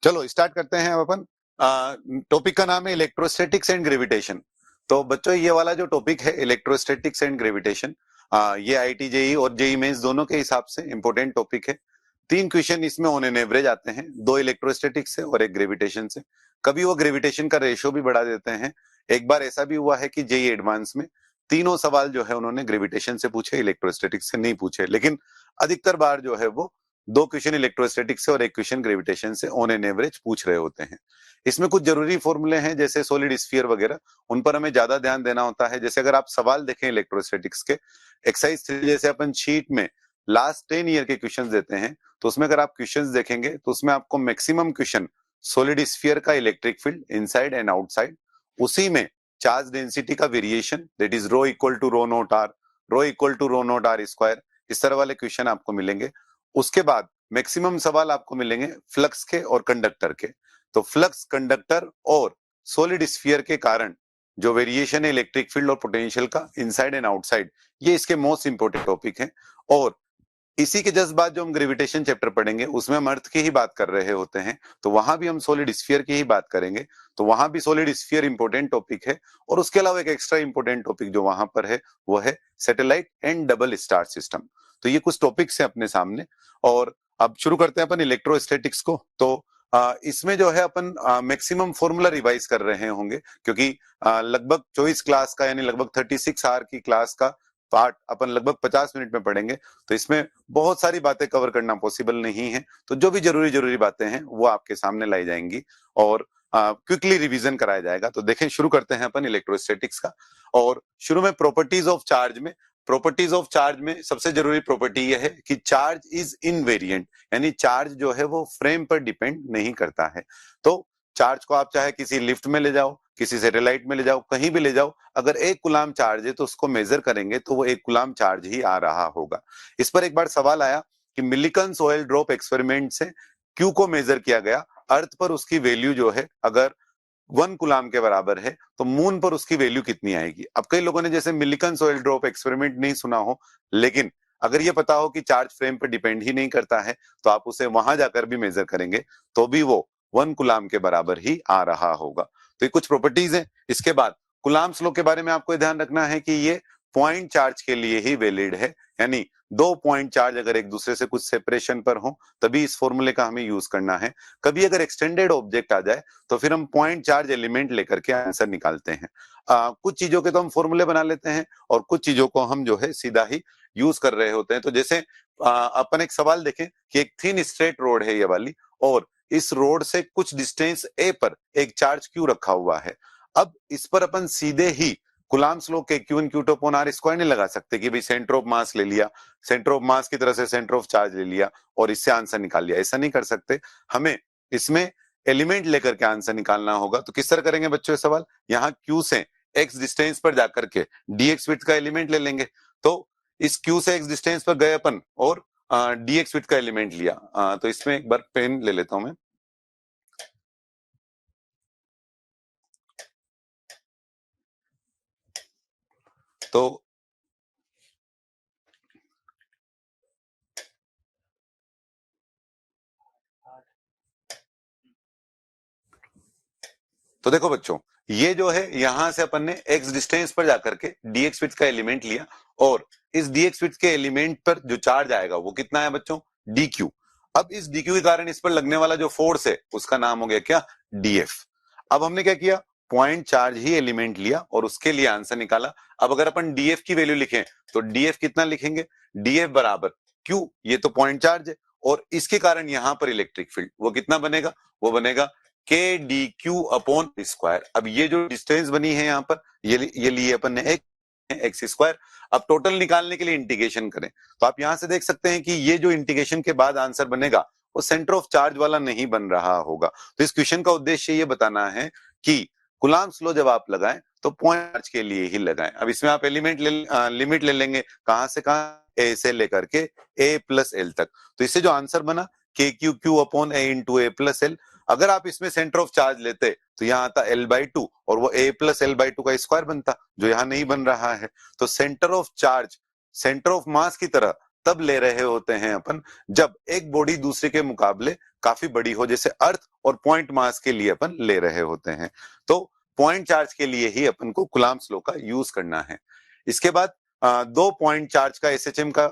चलो स्टार्ट करते हैं अब अपन। टॉपिक का नाम है इलेक्ट्रोस्टैटिक्स एंड ग्रेविटेशन। तो बच्चों ये वाला जो टॉपिक है इलेक्ट्रोस्टैटिक्स एंड ग्रेविटेशन, ये आईटी जेई और जेई मेंस दोनों के हिसाब से इंपॉर्टेंट टॉपिक है। 3 क्वेश्चन इसमें ऑन एन एवरेज आते हैं, 2 इलेक्ट्रोस्टैटिक्स से और 1 ग्रेविटेशन से। कभी वो ग्रेविटेशन का रेशियो भी बढ़ा देते हैं। एक बार ऐसा भी हुआ है कि जेई एडवांस में तीनों सवाल जो है उन्होंने ग्रेविटेशन से पूछे, इलेक्ट्रोस्टैटिक्स से नहीं पूछे। लेकिन अधिकतर बार जो है वो 2 क्वेश्चन इलेक्ट्रोस्टैटिक्स से और 1 क्वेश्चन ग्रेविटेशन से ऑन एन एवरेज पूछ रहे होते हैं। इसमें कुछ जरूरी फॉर्मूले हैं जैसे सॉलिड स्फीयर वगैरह, उन पर हमें ज्यादा ध्यान देना होता है। जैसे अगर आप सवाल देखें इलेक्ट्रोस्टैटिक्स के एक्सरसाइज 3 जैसे अपन शीट में लास्ट 10 ईयर के क्वेश्चंस देते हैं, तो उसमें अगर आप क्वेश्चंस देखेंगे तो उसमें आपको मैक्सिमम क्वेश्चन सॉलिड स्फीयर का electric field inside and outside, उसी में चार्ज डेंसिटी का variation that is rho equal to rho naught R, rho equal to rho naught R square, इस तरह वाले क्वेश्चन आपको मिलेंगे। उसके बाद मैक्सिमम सवाल आपको मिलेंगे फ्लक्स के और कंडक्टर के। तो फ्लक्स, कंडक्टर और सॉलिड स्फीयर के कारण जो वेरिएशन है इलेक्ट्रिक फील्ड और पोटेंशियल का इनसाइड एंड आउटसाइड, ये इसके मोस्ट इंपोर्टेंट टॉपिक हैं। और इसी के जस्ट बाद जो हम ग्रेविटेशन चैप्टर पढ़ेंगे उसमें हम अर्थ की ही बात कर रहे होते हैं, तो वहां भी हम सॉलिड स्फीयर की ही बात करेंगे। तो वहां भी सॉलिड स्फीयर इंपॉर्टेंट टॉपिक है। और उसके अलावा एक एक्स्ट्रा इंपॉर्टेंट टॉपिक जो वहां पर है वो है satellite and double star system. तो ये कुछ टॉपिक्स हैं अपने सामने। और अब शुरू करते हैं अपन इलेक्ट्रोस्टैटिक्स को। तो इसमें जो है अपन मैक्सिमम फॉर्मूला रिवाइज कर रहे होंगे, क्योंकि लगभग 24 क्लास का यानी लगभग 36 आवर की क्लास का पार्ट अपन लगभग 50 मिनट में पढ़ेंगे। तो इसमें बहुत सारी बातें कवर करना पॉसिबल नहीं है, तो जो भी जरूरी बातें हैं वो आपके सामने लाई जाएंगी और क्विकली रिवीजन कराया जाएगा। तो देखें, शुरू करते हैं अपन इलेक्ट्रोस्टैटिक्स का। और शुरू में प्रॉपर्टीज ऑफ चार्ज में, प्रॉपर्टीज ऑफ चार्ज में सबसे जरूरी प्रॉपर्टी यह है कि चार्ज इज इनवेरिएंट, यानी चार्ज जो है वो फ्रेम पर डिपेंड नहीं करता है। तो चार्ज को आप चाहे किसी लिफ्ट में ले जाओ, किसी सैटेलाइट में ले जाओ, कहीं भी ले जाओ, अगर 1 कूलाम चार्ज है तो उसको मेजर करेंगे तो वो 1 कूलाम चार्ज ही आ रहा होगा। इस पर एक बार सवाल आया कि मिलिकन ऑयल ड्रॉप एक्सपेरिमेंट से क्यू को मेजर किया गया, अर्थ पर उसकी वैल्यू जो है अगर 1 कूलाम के बराबर है तो मून पर उसकी वैल्यू कितनी आएगी। अब कई लोगों ने जैसे मिलिकन ऑयल ड्रॉप एक्सपेरिमेंट नहीं सुना हो, लेकिन अगर ये पता हो कि चार्ज फ्रेम पर डिपेंड ही नहीं करता है तो आप उसे वहां जाकर भी मेजर करेंगे तो भी वो 1 कूलाम के बराबर ही आ रहा होगा। तो ये कुछ प्रॉपर्टीज हैं। इसके बाद कुलाम्स लॉ के बारे में आपको ध्यान रखना है कि ये पॉइंट चार्ज के लिए ही वैलिड है, यानी 2 पॉइंट चार्ज अगर एक दूसरे से कुछ सेपरेशन पर हो तभी इस फॉर्मूले का हमें यूज करना है। कभी अगर एक्सटेंडेड ऑब्जेक्ट आ जाए तो फिर हम पॉइंट चार्ज एलिमेंट लेकर के आंसर निकालते हैं। कुछ चीजों के तो हम फॉर्मूले बना लेते हैं और कुछ चीजों को हम जो है सीधा ही यूज कर रहे होते हैं। तो जैसे अपन एक सवाल देखें कि एक थिन स्ट्रेट रोड है ये वाली, और इस रोड से कुछ डिस्टेंस ए पर एक चार्ज क्यू रखा हुआ है। अब इस पर अपन सीधे ही Coulomb's law K Q in Q two upon R square नहीं लगा सकते कि भाई सेंटर ऑफ मास ले लिया, सेंटर ऑफ मास की तरह से सेंटर ऑफ चार्ज ले लिया और इससे आंसर निकाल लिया। ऐसा नहीं कर सकते, हमें इसमें एलिमेंट लेकर के आंसर निकालना होगा। तो किस तरह करेंगे बच्चों सवाल, यहाँ क्यू से एक्स डिस्टेंस पर जाकर के डीएक्स विड्थ का एलिमेंट ले लेंगे। तो इस क्यू से एक्स डिस्टेंस पर गए अपन और डीएक्स विड्थ का एलिमेंट लिया। तो इसमें एक बार पेन ले लेता हूं मैं। तो देखो बच्चों, ये जो है यहां से अपन ने एक्स डिस्टेंस पर जाकर के डीएक्स विड्थ का एलिमेंट लिया और इस डीएक्स विड्थ के एलिमेंट पर जो चार्ज आएगा वो कितना है बच्चों, डी क्यू। अब इस डी क्यू के कारण इस पर लगने वाला जो फोर्स है उसका नाम हो गया क्या, डीएफ। अब हमने क्या किया, पॉइंट चार्ज ही एलिमेंट लिया और उसके लिए आंसर निकाला। अब अगर अपन डीएफ की वैल्यू लिखें तो डीएफ कितना लिखेंगे, डीएफ बराबर क्यू, ये तो पॉइंट चार्ज है और इसके कारण यहां पर इलेक्ट्रिक फील्ड वो कितना बनेगा, वो बनेगा के डी क्यू अपॉन स्क्वायर। अब ये जो डिस्टेंस बनी है यहाँ पर ये लिए अपन ने एक्स स्क्वायर। अब टोटल निकालने के लिए इंटीग्रेशन करें तो आप यहां से देख सकते हैं कि ये जो इंटीग्रेशन के बाद आंसर बनेगा वो सेंटर ऑफ चार्ज वाला नहीं बन रहा होगा। तो इस क्वेश्चन का उद्देश्य ये बताना है कि कुलाम्स लॉ जब आप लगाएं तो पॉइंट चार्ज के लिए ही लगाएं। अब इसमें आप लिमिट ले लेंगे, कहां से कहां, ए से लेकर के ए प्लस एल तक। तो इससे जो आंसर बना के क्यू क्यू अपॉन ए इंटू ए प्लस एल, अगर आप इसमें सेंटर ऑफ चार्ज लेते तो यहाँ आता L/2 और वो A प्लस L/2 का स्क्वायर बनता, जो यहाँ नहीं बन रहा है। तो centre of charge centre of mass की तरह तब ले रहे होते हैं अपन जब एक बॉडी दूसरे के मुकाबले काफी बड़ी हो, जैसे अर्थ और पॉइंट मास के लिए अपन ले रहे होते हैं। तो पॉइंट चार्ज के लिए ही अपन को कुलाम्ब्स लॉ का यूज करना है। इसके बाद दो पॉइंट चार्ज का एसएचएम का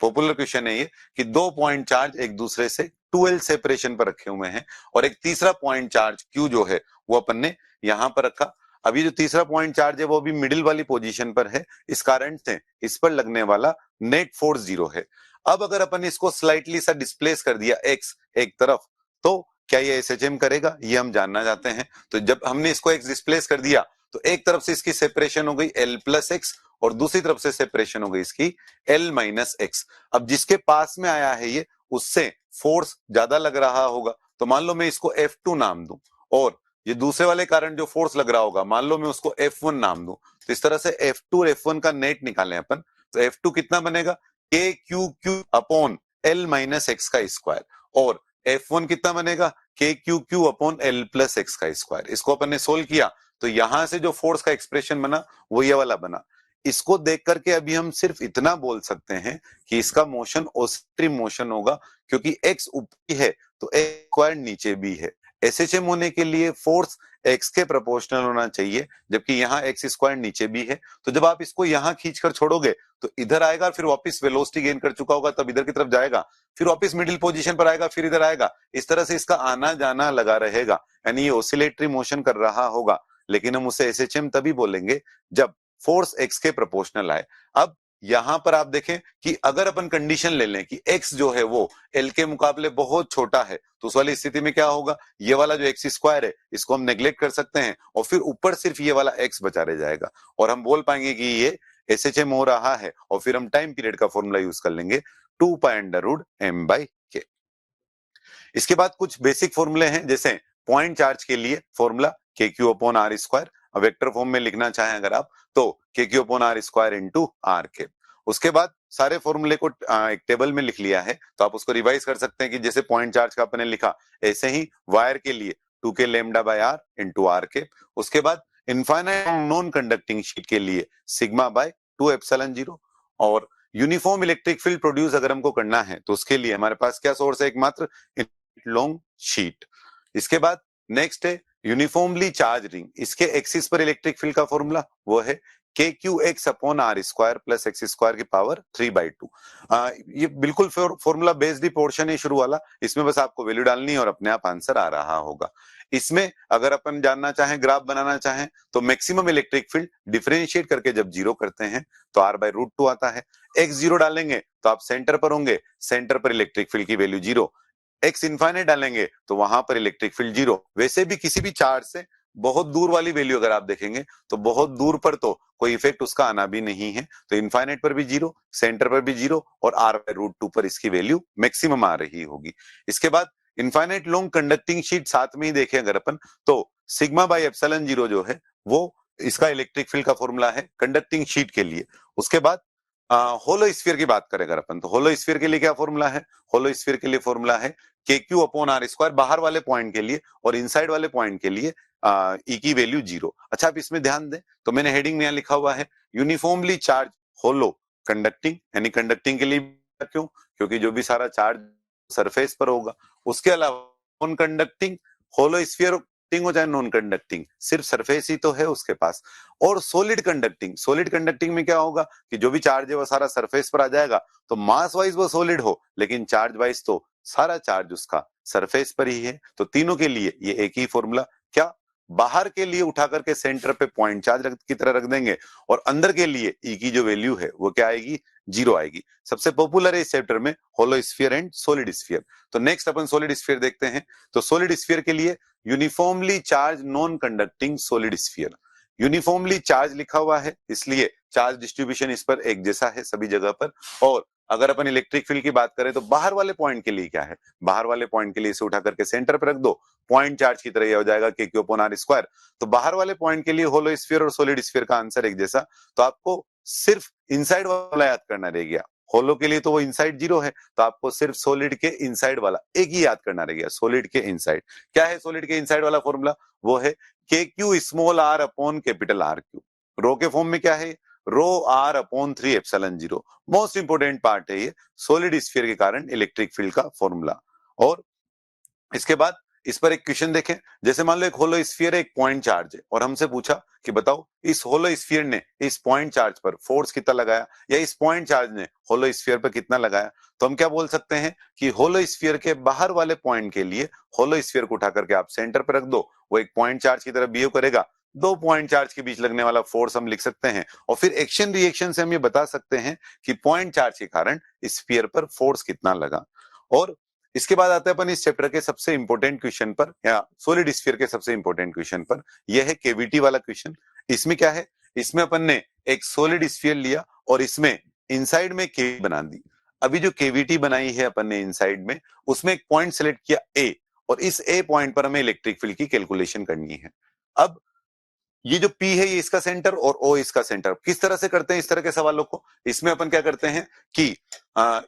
पॉपुलर क्वेश्चन है ये कि दो पॉइंट चार्ज एक दूसरे से 2L सेपरेशन पर रखे हुए हैं और एक तीसरा पॉइंट चार्ज Q जो है वो अपन ने यहां पर रखा। अभी जो तीसरा पॉइंट चार्ज है वो भी मिडिल वाली पोजीशन पर है, इस कारण से इस पर लगने वाला नेट फोर्स 0 है। अब अगर अपन इसको स्लाइटली सा डिस्प्लेस कर दिया x एक तरफ, तो क्या ये एसएचएम करेगा, ये हम जानना चाहते हैं। तो जब हमने इसको x डिस्प्लेस कर दिया तो एक तरफ से इसकी सेपरेशन हो गई L प्लस एक्स और दूसरी तरफ से सेपरेशन हो गई इसकी L माइनस एक्स। अब जिसके पास में आया है ये उससे फोर्स ज्यादा लग रहा होगा, तो मान लो मैं इसको F2 नाम दूं और ये दूसरे वाले कारण जो फोर्स लग रहा होगा मान लो मैं उसको F1 नाम दूं। तो इस तरह से F2 और F1 का नेट निकालें अपन, तो F2 कितना बनेगा के Q Q upon L minus x का स्क्वायर और F1 कितना बनेगा के Q Q upon L plus x का स्क्वायर। इसको अपन ने सोल्व किया तो यहां से जो फोर्स का एक्सप्रेशन बना वो ये वाला बना। इसको देख करके अभी हम सिर्फ इतना बोल सकते हैं कि इसका मोशन ऑसिलेटरी मोशन होगा, क्योंकि x ऊपर है तो x स्क्वायर नीचे भी है। एसएचएम होने के लिए फोर्स x के प्रोपोर्शनल होना चाहिए, जबकि यहाँ x स्क्वायर नीचे भी है। तो जब आप इसको यहाँ खींचकर छोड़ोगे तो इधर आएगा, फिर वापस वेलोसिटी गेन कर चुका होगा तब इधर की तरफ जाएगा, फिर वापस मिडिल पोजीशन पर आएगा, फिर इधर आएगा। इस तरह से इसका आना जाना लगा रहेगा, यानी ये ऑसिलेटरी मोशन कर रहा होगा। लेकिन हम उसे एसएचएम तभी बोलेंगे जब फोर्स x के प्रोपोर्शनल आए। अब यहां पर आप देखें कि अगर अपन कंडीशन ले लें कि x जो है वो L के मुकाबले बहुत छोटा है, तो उस वाली स्थिति में क्या होगा, ये वाला जो x स्क्वायर है इसको हम नेग्लेक्ट कर सकते हैं और फिर ऊपर सिर्फ ये वाला x बचा रह जाएगा और हम बोल पाएंगे कि ये एसएचएम हो रहा है। और फिर हम टाइम पीरियड का फॉर्मूला यूज कर लेंगे 2π√m/k। इसके बाद कुछ बेसिक फॉर्मूले हैं, जैसे पॉइंट चार्ज के लिए formula K Q upon R square, vector form में लिखना चाहें अगर आप तो K Q upon R square into R के। उसके बाद सारे फॉर्मूले को एक टेबल में लिख लिया है, तो आप उसको रिवाइज कर सकते हैं कि जैसे पॉइंट चार्ज का अपने लिखा ऐसे ही वायर के लिए 2k lambda by R into R के। उसके बाद इनफाइनाइट नॉन कंडक्टिंग शीट के लिए सिग्मा बाय 2 एप्सिलॉन 0। और यूनिफॉर्म इलेक्ट्रिक फील्ड प्रोड्यूस अगर हमको करना है तो उसके लिए हमारे पास क्या सोर्स है, एकमात्र लॉन्ग शीट। इसके बाद नेक्स्ट है यूनिफॉर्मली चार्ज रिंग, इसके एक्सिस पर इलेक्ट्रिक फील्ड का फॉर्मूला वो है K Q X upon R square plus X square की पावर 3/2। ये बिल्कुल फॉर्मूला बेस्ड ही पोर्शन है शुरू वाला, इसमें बस आपको वैल्यू डालनी है और अपने आप आंसर आ रहा होगा। इसमें अगर अपन जानना चाहें, ग्राफ बनाना चाहें, तो मैक्सिमम इलेक्ट्रिक फील्ड डिफरेंशिएट करके जब जीरो करते हैं तो r/√2 आता है। x जीरो डालेंगे तो आप सेंटर पर होंगे, सेंटर पर इलेक्ट्रिक फील्ड की वैल्यू 0। x इनफाइनाइट डालेंगे तो वहां पर इलेक्ट्रिक फील्ड 0। वैसे भी किसी भी चार्ज से बहुत दूर वाली वैल्यू अगर आप देखेंगे तो बहुत दूर पर तो कोई इफेक्ट उसका आना भी नहीं है, तो इनफाइनाइट पर भी 0, सेंटर पर भी 0 और r/√2 पर इसकी वैल्यू मैक्सिमम आ रही होगी। इसके बाद इनफाइनाइट लॉन्ग कंडक्टिंग शीट साथ में ही देखें अगर अपन तो सिग्मा बाय एप्सिलॉन 0 जो है वो इसका इलेक्ट्रिक फील्ड का फॉर्मूला है कंडक्टिंग शीट के लिए। उसके बाद होलो स्फीयर की बात करें अगर अपन तो होलो स्फीयर के लिए क्या फॉर्मूला है, होलो स्फीयर के लिए फॉर्मूला है K Q upon R square बाहर वाले पॉइंट के लिए और इनसाइड वाले पॉइंट के लिए ई की वैल्यू 0। अच्छा आप इसमें ध्यान दें तो मैंने हेडिंग में यहां लिखा हुआ है यूनिफॉर्मली चार्ज होलो कंडक्टिंग, यानी कंडक्टिंग के लिए क्यों, क्योंकि जो भी सारा चार्ज सरफेस पर होगा। उसके अलावा नॉन कंडक्टिंग होलो स्फीयर हो चाहे नॉन कंडक्टिंग, सिर्फ सरफेस ही तो है उसके पास। और सॉलिड कंडक्टिंग, सॉलिड कंडक्टिंग में क्या होगा कि जो भी चार्ज है वो सारा सरफेस पर आ जाएगा, तो मास वाइज वो सॉलिड हो लेकिन चार्ज वाइज तो सारा चार्ज उसका सरफेस पर ही है। तो तीनों के लिए ये एक ही फॉर्मूला, क्या बाहर के लिए उठा करके सेंटर पे पॉइंट चार्ज की तरह रख देंगे और अंदर के लिए ई की जो वैल्यू है वो क्या आएगी, 0 आएगी। सबसे पॉपुलर है इस चैप्टर में hollow sphere and solid sphere. तो नेक्स्ट अपन सॉलिड स्फीयर देखते हैं। तो सॉलिड स्फीयर के लिए uniformly charge non conducting solid sphere, uniformly charge लिखा हुआ है इसलिए चार्ज डिस्ट्रीब्यूशन इस पर एक जैसा है सभी जगह पर। और अगर अपन इलेक्ट्रिक फील्ड की बात करें तो बाहर वाले पॉइंट के लिए क्या है, बाहर वाले पॉइंट के लिए इसे उठा करके सेंटर पर रख दो, पॉइंट चार्ज की तरह यह हो जाएगा के क्यू अपॉन आर स्क्वायर। तो बाहर वाले पॉइंट के लिए होलो स्फीयर और सॉलिड स्फीयर का आंसर एक जैसा, तो आपको सिर्फ इनसाइड वाला याद करना रह गया। होलो के लिए तो वो इनसाइड 0 है, तो आपको सिर्फ सॉलिड के इनसाइड वाला एक ही याद करना रह गया, सॉलिड के इनसाइड। क्या है सॉलिड के इनसाइड वाला फॉर्मूला, वो है K Q small R upon capital R cube. Rho के फॉर्म में क्या है, rho R upon 3 epsilon 0। Most important part है ये सॉलिड स्फीयर के कारण इलेक्ट्रिक फील्ड का फॉर्मूला। और इसके बाद इस पर एक क्वेश्चन देखें। जैसे मान लो एक होलो स्फीयर है, एक पॉइंट चार्ज है, और हमसे पूछा कि बताओ इस होलो स्फीयर ने इस पॉइंट चार्ज पर फोर्स कितना लगाया, या इस पॉइंट चार्ज ने होलो स्फीयर पर कितना लगाया। तो हम क्या बोल सकते हैं कि होलो स्फीयर के बाहर वाले पॉइंट के लिए होलो स्फीयर को उठा करके आप सेंटर पर रख दो, वो एक पॉइंट चार्ज की तरह बिहेव करेगा। दो पॉइंट चार्ज के बीच लगने वाला फोर्स हम लिख सकते हैं, और फिर एक्शन रिएक्शन से हम ये बता सकते हैं कि पॉइंट चार्ज के कारण स्फीयर पर फोर्स कितना लगा। और इसके बाद आता है अपन इस चैप्टर के सबसे इंपॉर्टेंट क्वेश्चन पर, या सॉलिड स्फीयर के सबसे इंपॉर्टेंट क्वेश्चन पर। यह है केवीटी वाला क्वेश्चन। इसमें क्या है, इसमें अपन ने एक सॉलिड स्फीयर लिया और इसमें इनसाइड में केवी बना दी। अभी जो केवीटी बनाई है अपन ने इनसाइड में, उसमें एक पॉइंट सेलेक्ट किया ए, और इस ए पॉइंट पर हमें इलेक्ट्रिक फील्ड की कैलकुलेशन करनी है। अब ये जो P है ये इसका सेंटर और O इसका सेंटर। किस तरह से करते हैं इस तरह के सवालों को, इसमें अपन क्या करते हैं कि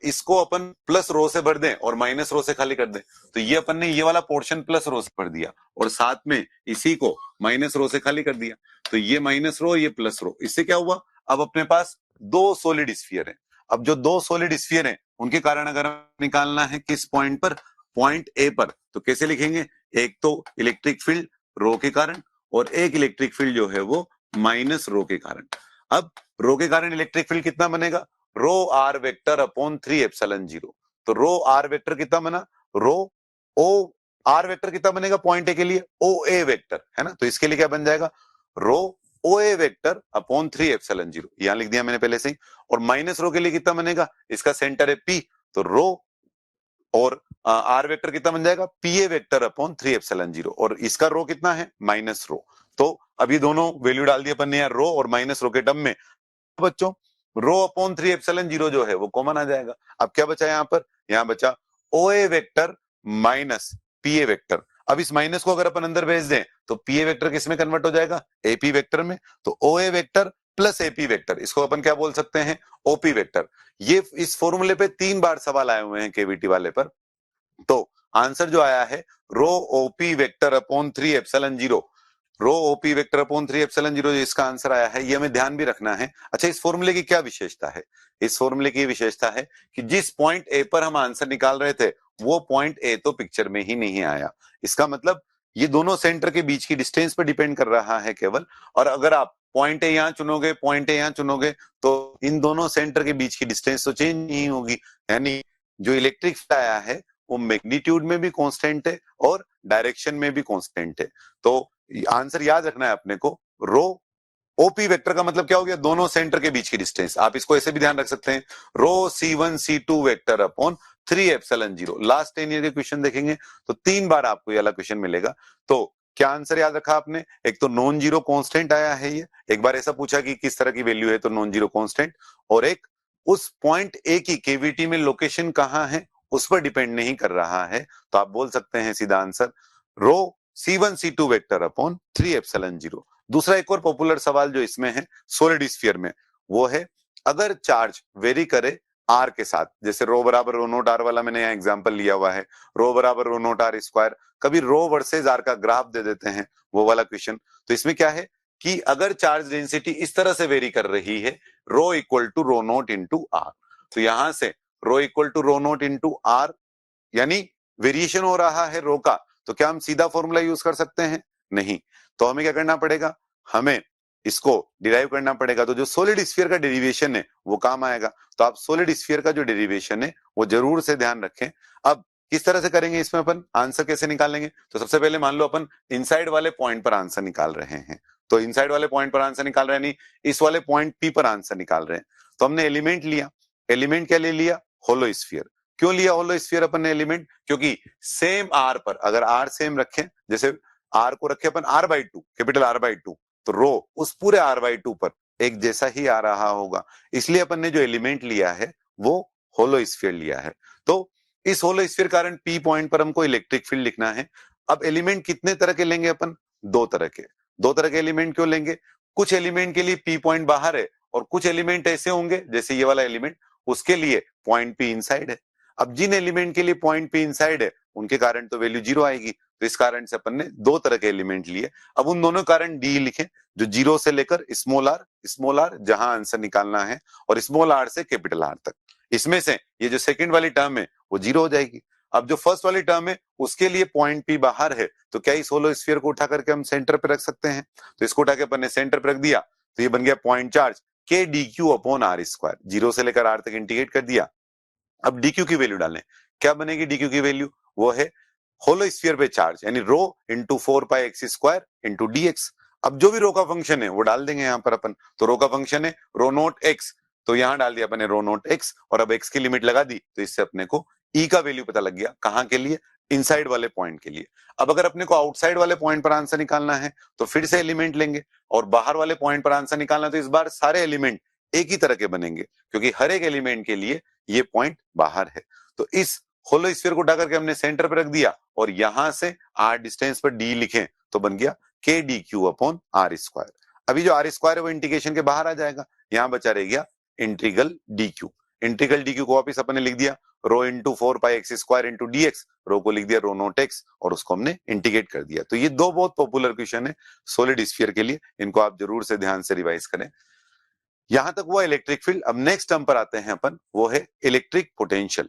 इसको अपन प्लस रो से भर दें और माइनस रो से खाली कर दें। तो ये अपन ने ये वाला पोर्शन प्लस रो से भर दिया और साथ में इसी को माइनस रो से खाली कर दिया। तो ये माइनस रो, ये प्लस रो। इससे क्या हुआ, अब अपने पास दो सॉलिड स्फीयर है। अब जो दो सॉलिड स्फीयर है उनके कारण अगर निकालना है किस पॉइंट पर, पॉइंट ए पर, तो कैसे लिखेंगे, एक तो इलेक्ट्रिक फील्ड रो के कारण और एक इलेक्ट्रिक फील्ड जो है वो माइनस रो के कारण। अब रो के कारण इलेक्ट्रिक फील्ड कितना बनेगा, रो आर वेक्टर अपॉन 3 एप्सिलॉन 0। तो रो आर वेक्टर कितना बना, रो ओ आर वेक्टर कितना बनेगा पॉइंट ए के लिए, ओ ए वेक्टर है ना। तो इसके लिए क्या बन जाएगा, रो ओ ए वेक्टर अपॉन 3 एप्सिलॉन 0, यहां लिख दिया मैंने पहले से ही। और माइनस रो के लिए कितना बनेगा, इसका सेंटर है पी, तो रो और आर वेक्टर कितना बन जाएगा, P A vector upon 3 epsilon 0, और इसका रो कितना है, माइनस रो। तो अभी दोनों वैल्यू डाल दिए अपन ने यार, रो और माइनस रो के टर्म में। बच्चों रो अपॉन 3 एप्सिलॉन 0 जो है वो कॉमन आ जाएगा। अब क्या बचा यहाँ पर, यहाँ बचा O A vector minus P A vector. अब इस माइनस को अगर अपन अंदर भेज दें तो पी ए वेक्टर किस में कन्वर्ट हो जाएगा, एपी वेक्टर में। तो ओ A vector plus AP vector, इसको अपन क्या बोल सकते हैं, ओपी वेक्टर। ये इस फॉर्मूले पे 3 बार सवाल आए हुए हैं केवीटी वाले पर। तो आंसर जो आया है रो ओपी वेक्टर अपॉन 3 एप्सिलॉन 0, रो ओपी वेक्टर अपॉन 3 एप्सिलॉन 0 जो इसका आंसर आया है, ये हमें ध्यान भी रखना है। अच्छा, इस फॉर्मूले की क्या विशेषता है, इस फॉर्मूले की विशेषता है कि जिस पॉइंट ए पर हम आंसर निकाल रहे थे वो पॉइंट ए तो पिक्चर में ही नहीं आया। इसका मतलब ये दोनों सेंटर के बीच की डिस्टेंस पर डिपेंड कर रहा है केवल। और अगर आप पॉइंट ए यहां चुनोगे, पॉइंट ए यहां चुनोगे, तो इन दोनों सेंटर के बीच की डिस्टेंस तो चेंज नहीं होगी। यानी जो इलेक्ट्रिक फील्ड आया है वो मैग्नीट्यूड में भी कांस्टेंट है और डायरेक्शन में भी कांस्टेंट है। तो आंसर याद रखना है अपने को, रो ओपी वेक्टर का मतलब क्या हो गया, दोनों सेंटर के बीच की डिस्टेंस। आप इसको ऐसे भी ध्यान रख सकते हैं, रो C1 C2 vector upon 3 epsilon 0। Last 10 year के क्वेश्चन देखेंगे तो 3 बार आपको ये वाला क्वेश्चन मिलेगा। तो क्या आंसर याद रखा आपने, एक तो नॉन जीरो कांस्टेंट आया है ये, एक बार ऐसा पूछा कि किस तरह की वैल्यू है तो नॉन जीरो कांस्टेंट, और एक उस पॉइंट ए की केवीटी में लोकेशन कहां है उस पर डिपेंड नहीं कर रहा है। तो आप बोल सकते हैं सीधा आंसर रो C1 C2 vector upon 3 epsilon 0। दूसरा एक और पॉपुलर सवाल जो इसमें है सॉलिड स्फीयर में, वो है अगर चार्ज वेरी करे आर के साथ, जैसे रो बराबर रो नोट आर वाला मैंने यहाँ एग्जांपल लिया हुआ है, रो बराबर रो नोट आर स्क्वायर, कभी रो वर्सेज आर का ग्राफ दे देते हैं, वो वाला क्वेश्चन। तो इसमें क्या है कि अगर चार्ज डेंसिटी इस तरह से वेरी कर रही है, rho equal to rho naught into R, तो यहां से rho equal to rho naught into R, यानी वेरिएशन हो रहा है रो का, तो क्या हम सीधा फॉर्मूला यूज कर सकते हैं, नहीं। तो हमें क्या करना पड़ेगा, हमें इसको डिराइव करना पड़ेगा। तो जो सॉलिड स्फीयर का डेरिवेशन है वो काम आएगा। तो आप सॉलिड स्फीयर का जो डेरिवेशन है वो जरूर से ध्यान रखें। अब किस तरह से करेंगे इसमें अपन आंसर कैसे निकालेंगे, तो सबसे पहले मान लो अपन इनसाइड वाले पॉइंट पर आंसर निकाल रहे हैं। तो इनसाइड वाले पॉइंट पर आंसर निकाल रहे हैं, नहीं इस वाले पॉइंट पी पर आंसर निकाल रहे हैं। तो हमने एलिमेंट लिया, एलिमेंट क्या ले लिया, होलो स्फीयर। क्यों लिया होलो स्फीयर अपन ने एलिमेंट, क्योंकि सेम आर पर अगर आर सेम रखें, जैसे आर को रखे अपन r/2, कैपिटल R/2, तो रो उस पूरे r/2 पर एक जैसा ही आ रहा होगा। इसलिए अपन ने जो एलिमेंट लिया है वो होलो स्फीयर लिया है। तो इस होलो स्फीयर कारण पी पॉइंट पर हमको इलेक्ट्रिक फील्ड लिखना है। अब एलिमेंट कितने तरह के लेंगे अपन, दो तरह के। दो तरह के एलिमेंट क्यों लेंगे, कुछ एलिमेंट के लिए पी पॉइंट बाहर है और कुछ एलिमेंट ऐसे होंगे जैसे ये वाला एलिमेंट, उसके लिए पॉइंट पी इनसाइड है। अब जिन एलिमेंट के लिए पॉइंट पी इनसाइड है उनके कारण तो वैल्यू 0 आएगी। तो इस कारण से अपन ने दो तरह के एलिमेंट लिए। अब उन दोनों कारण डी लिखें, जो 0 से लेकर स्मॉल आर जहां आंसर निकालना है, और स्मॉल आर से कैपिटल आर तक। इसमें से ये जो सेकंड वाली टर्म है वो 0 हो जाएगी। अब जो फर्स्ट वाली टर्म है उसके लिए पॉइंट पी बाहर है, तो क्या इस होलो स्फीयर को उठा करके हम सेंटर पे रख सकते हैं? तो इसको उठा के अपन ने सेंटर पे रख दिया, तो ये बन गया point charge K D Q upon R square, 0 से लेकर आर तक इंटीग्रेट कर दिया। अब डीक्यू की वैल्यू डालें, क्या बनेगी डीक्यू की वैल्यू? वो है होलो स्फीयर पे चार्ज यानी rho into 4πx² into dx। अब जो भी रो का फंक्शन है वो डाल देंगे यहाँ पर अपन, तो रो का फंक्शन है रो नोट एक्स, तो यहां डाल दिया अपने रो नोट एक्स, और अब एक्स की लिमिट लगा दी, तो इससे अपने को ई का वैल्यू पता लग गया, कहां के लिए? इनसाइड वाले पॉइंट के लिए। अब अगर अपने को आउटसाइड वाले पॉइंट पर आंसर निकालना है तो फिर से एलिमेंट लेंगे, और बाहर वाले पॉइंट पर आंसर निकालना तो इस बार सारे एलिमेंट एक ही तरह के बनेंगे, क्योंकि हर एक एलिमेंट के लिए ये पॉइंट बाहर है। तो इस होलो स्फीयर को उठा करके हमने सेंटर पर रख दिया, और यहां से आर डिस्टेंस पर डी लिखें तो बन गया K D Q upon R square. अभी जो आर स्क्वायर है वो इंटीग्रेशन के बाहर आ जाएगा, यहां बचा रह गया integral D Q. Integral D Q को वापिस अपने लिख दिया rho into 4πx² into dx, रो को लिख दिया रो नोट एक्स, और उसको हमने इंटीग्रेट कर दिया। तो ये दो बहुत पॉपुलर क्वेश्चन है सॉलिड स्फीयर के लिए, इनको आप जरूर से ध्यान से रिवाइज करें। यहां तक हुआ इलेक्ट्रिक फील्ड। अब नेक्स्ट टर्म पर आते हैं अपन, वो है इलेक्ट्रिक पोटेंशियल।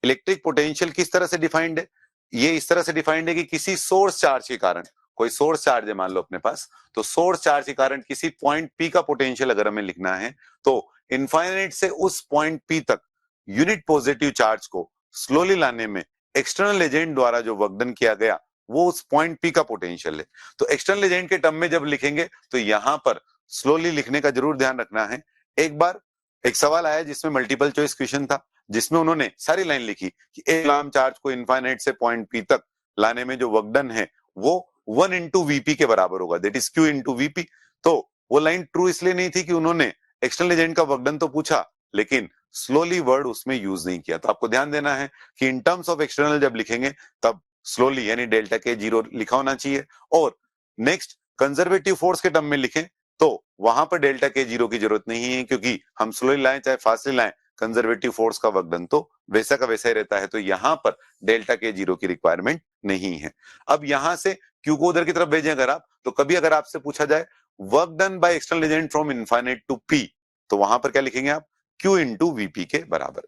इलेक्ट्रिक पोटेंशियल किस तरह से डिफाइंड है? ये इस तरह से डिफाइंड है कि किसी सोर्स चार्ज के कारण, कोई सोर्स चार्ज है मान लो अपने पास, तो सोर्स चार्ज के कारण किसी पॉइंट पी का पोटेंशियल अगर हमें लिखना है तो इनफाइनाइट से उस पॉइंट पी तक यूनिट पॉजिटिव चार्ज को स्लोली लाने में एक्सटर्नल एजेंट द्वारा जो वर्क डन किया गया वो उस पॉइंट पी का पोटेंशियल है। तो एक्सटर्नल एजेंट के टर्म में जब लिखेंगे तो यहां पर स्लोली लिखने का जरूर ध्यान रखना है। एक बार एक सवाल आया जिसमें मल्टीपल चॉइस क्वेश्चन था, जिसमें उन्होंने सारी लाइन लिखी कि एक कूलम्ब चार्ज को इनफाइनाइट से पॉइंट पी तक लाने में जो वर्क डन है वो 1 इंटू वीपी के बराबर होगा, that is Q into VP. तो वो लाइन ट्रू इसलिए नहीं थी कि उन्होंने एक्सटर्नल एजेंट का वर्क डन तो पूछा लेकिन स्लोली वर्ड उसमें यूज नहीं किया। तो आपको ध्यान देना है कि इन टर्म्स ऑफ एक्सटर्नल जब लिखेंगे तब स्लोली यानी डेल्टा के जीरो लिखा होना चाहिए, और नेक्स्ट कंजर्वेटिव फोर्स के टर्म में लिखें तो वहां पर डेल्टा के जीरो की जरूरत नहीं है, क्योंकि हम स्लोली लाएं चाहे फास्टली लाएं कंजर्वेटिव फोर्स का वर्क डन तो वैसा का वैसा ही रहता है, तो यहां पर डेल्टा के जीरो की रिक्वायरमेंट नहीं है। अब यहां से क्यू को उधर की तरफ भेजें अगर आप, तो कभी अगर आपसे पूछा जाए work done by external agent from infinite to P, तो वहां पर क्या लिखेंगे आप? क्यू इंटू वीपी के बराबर।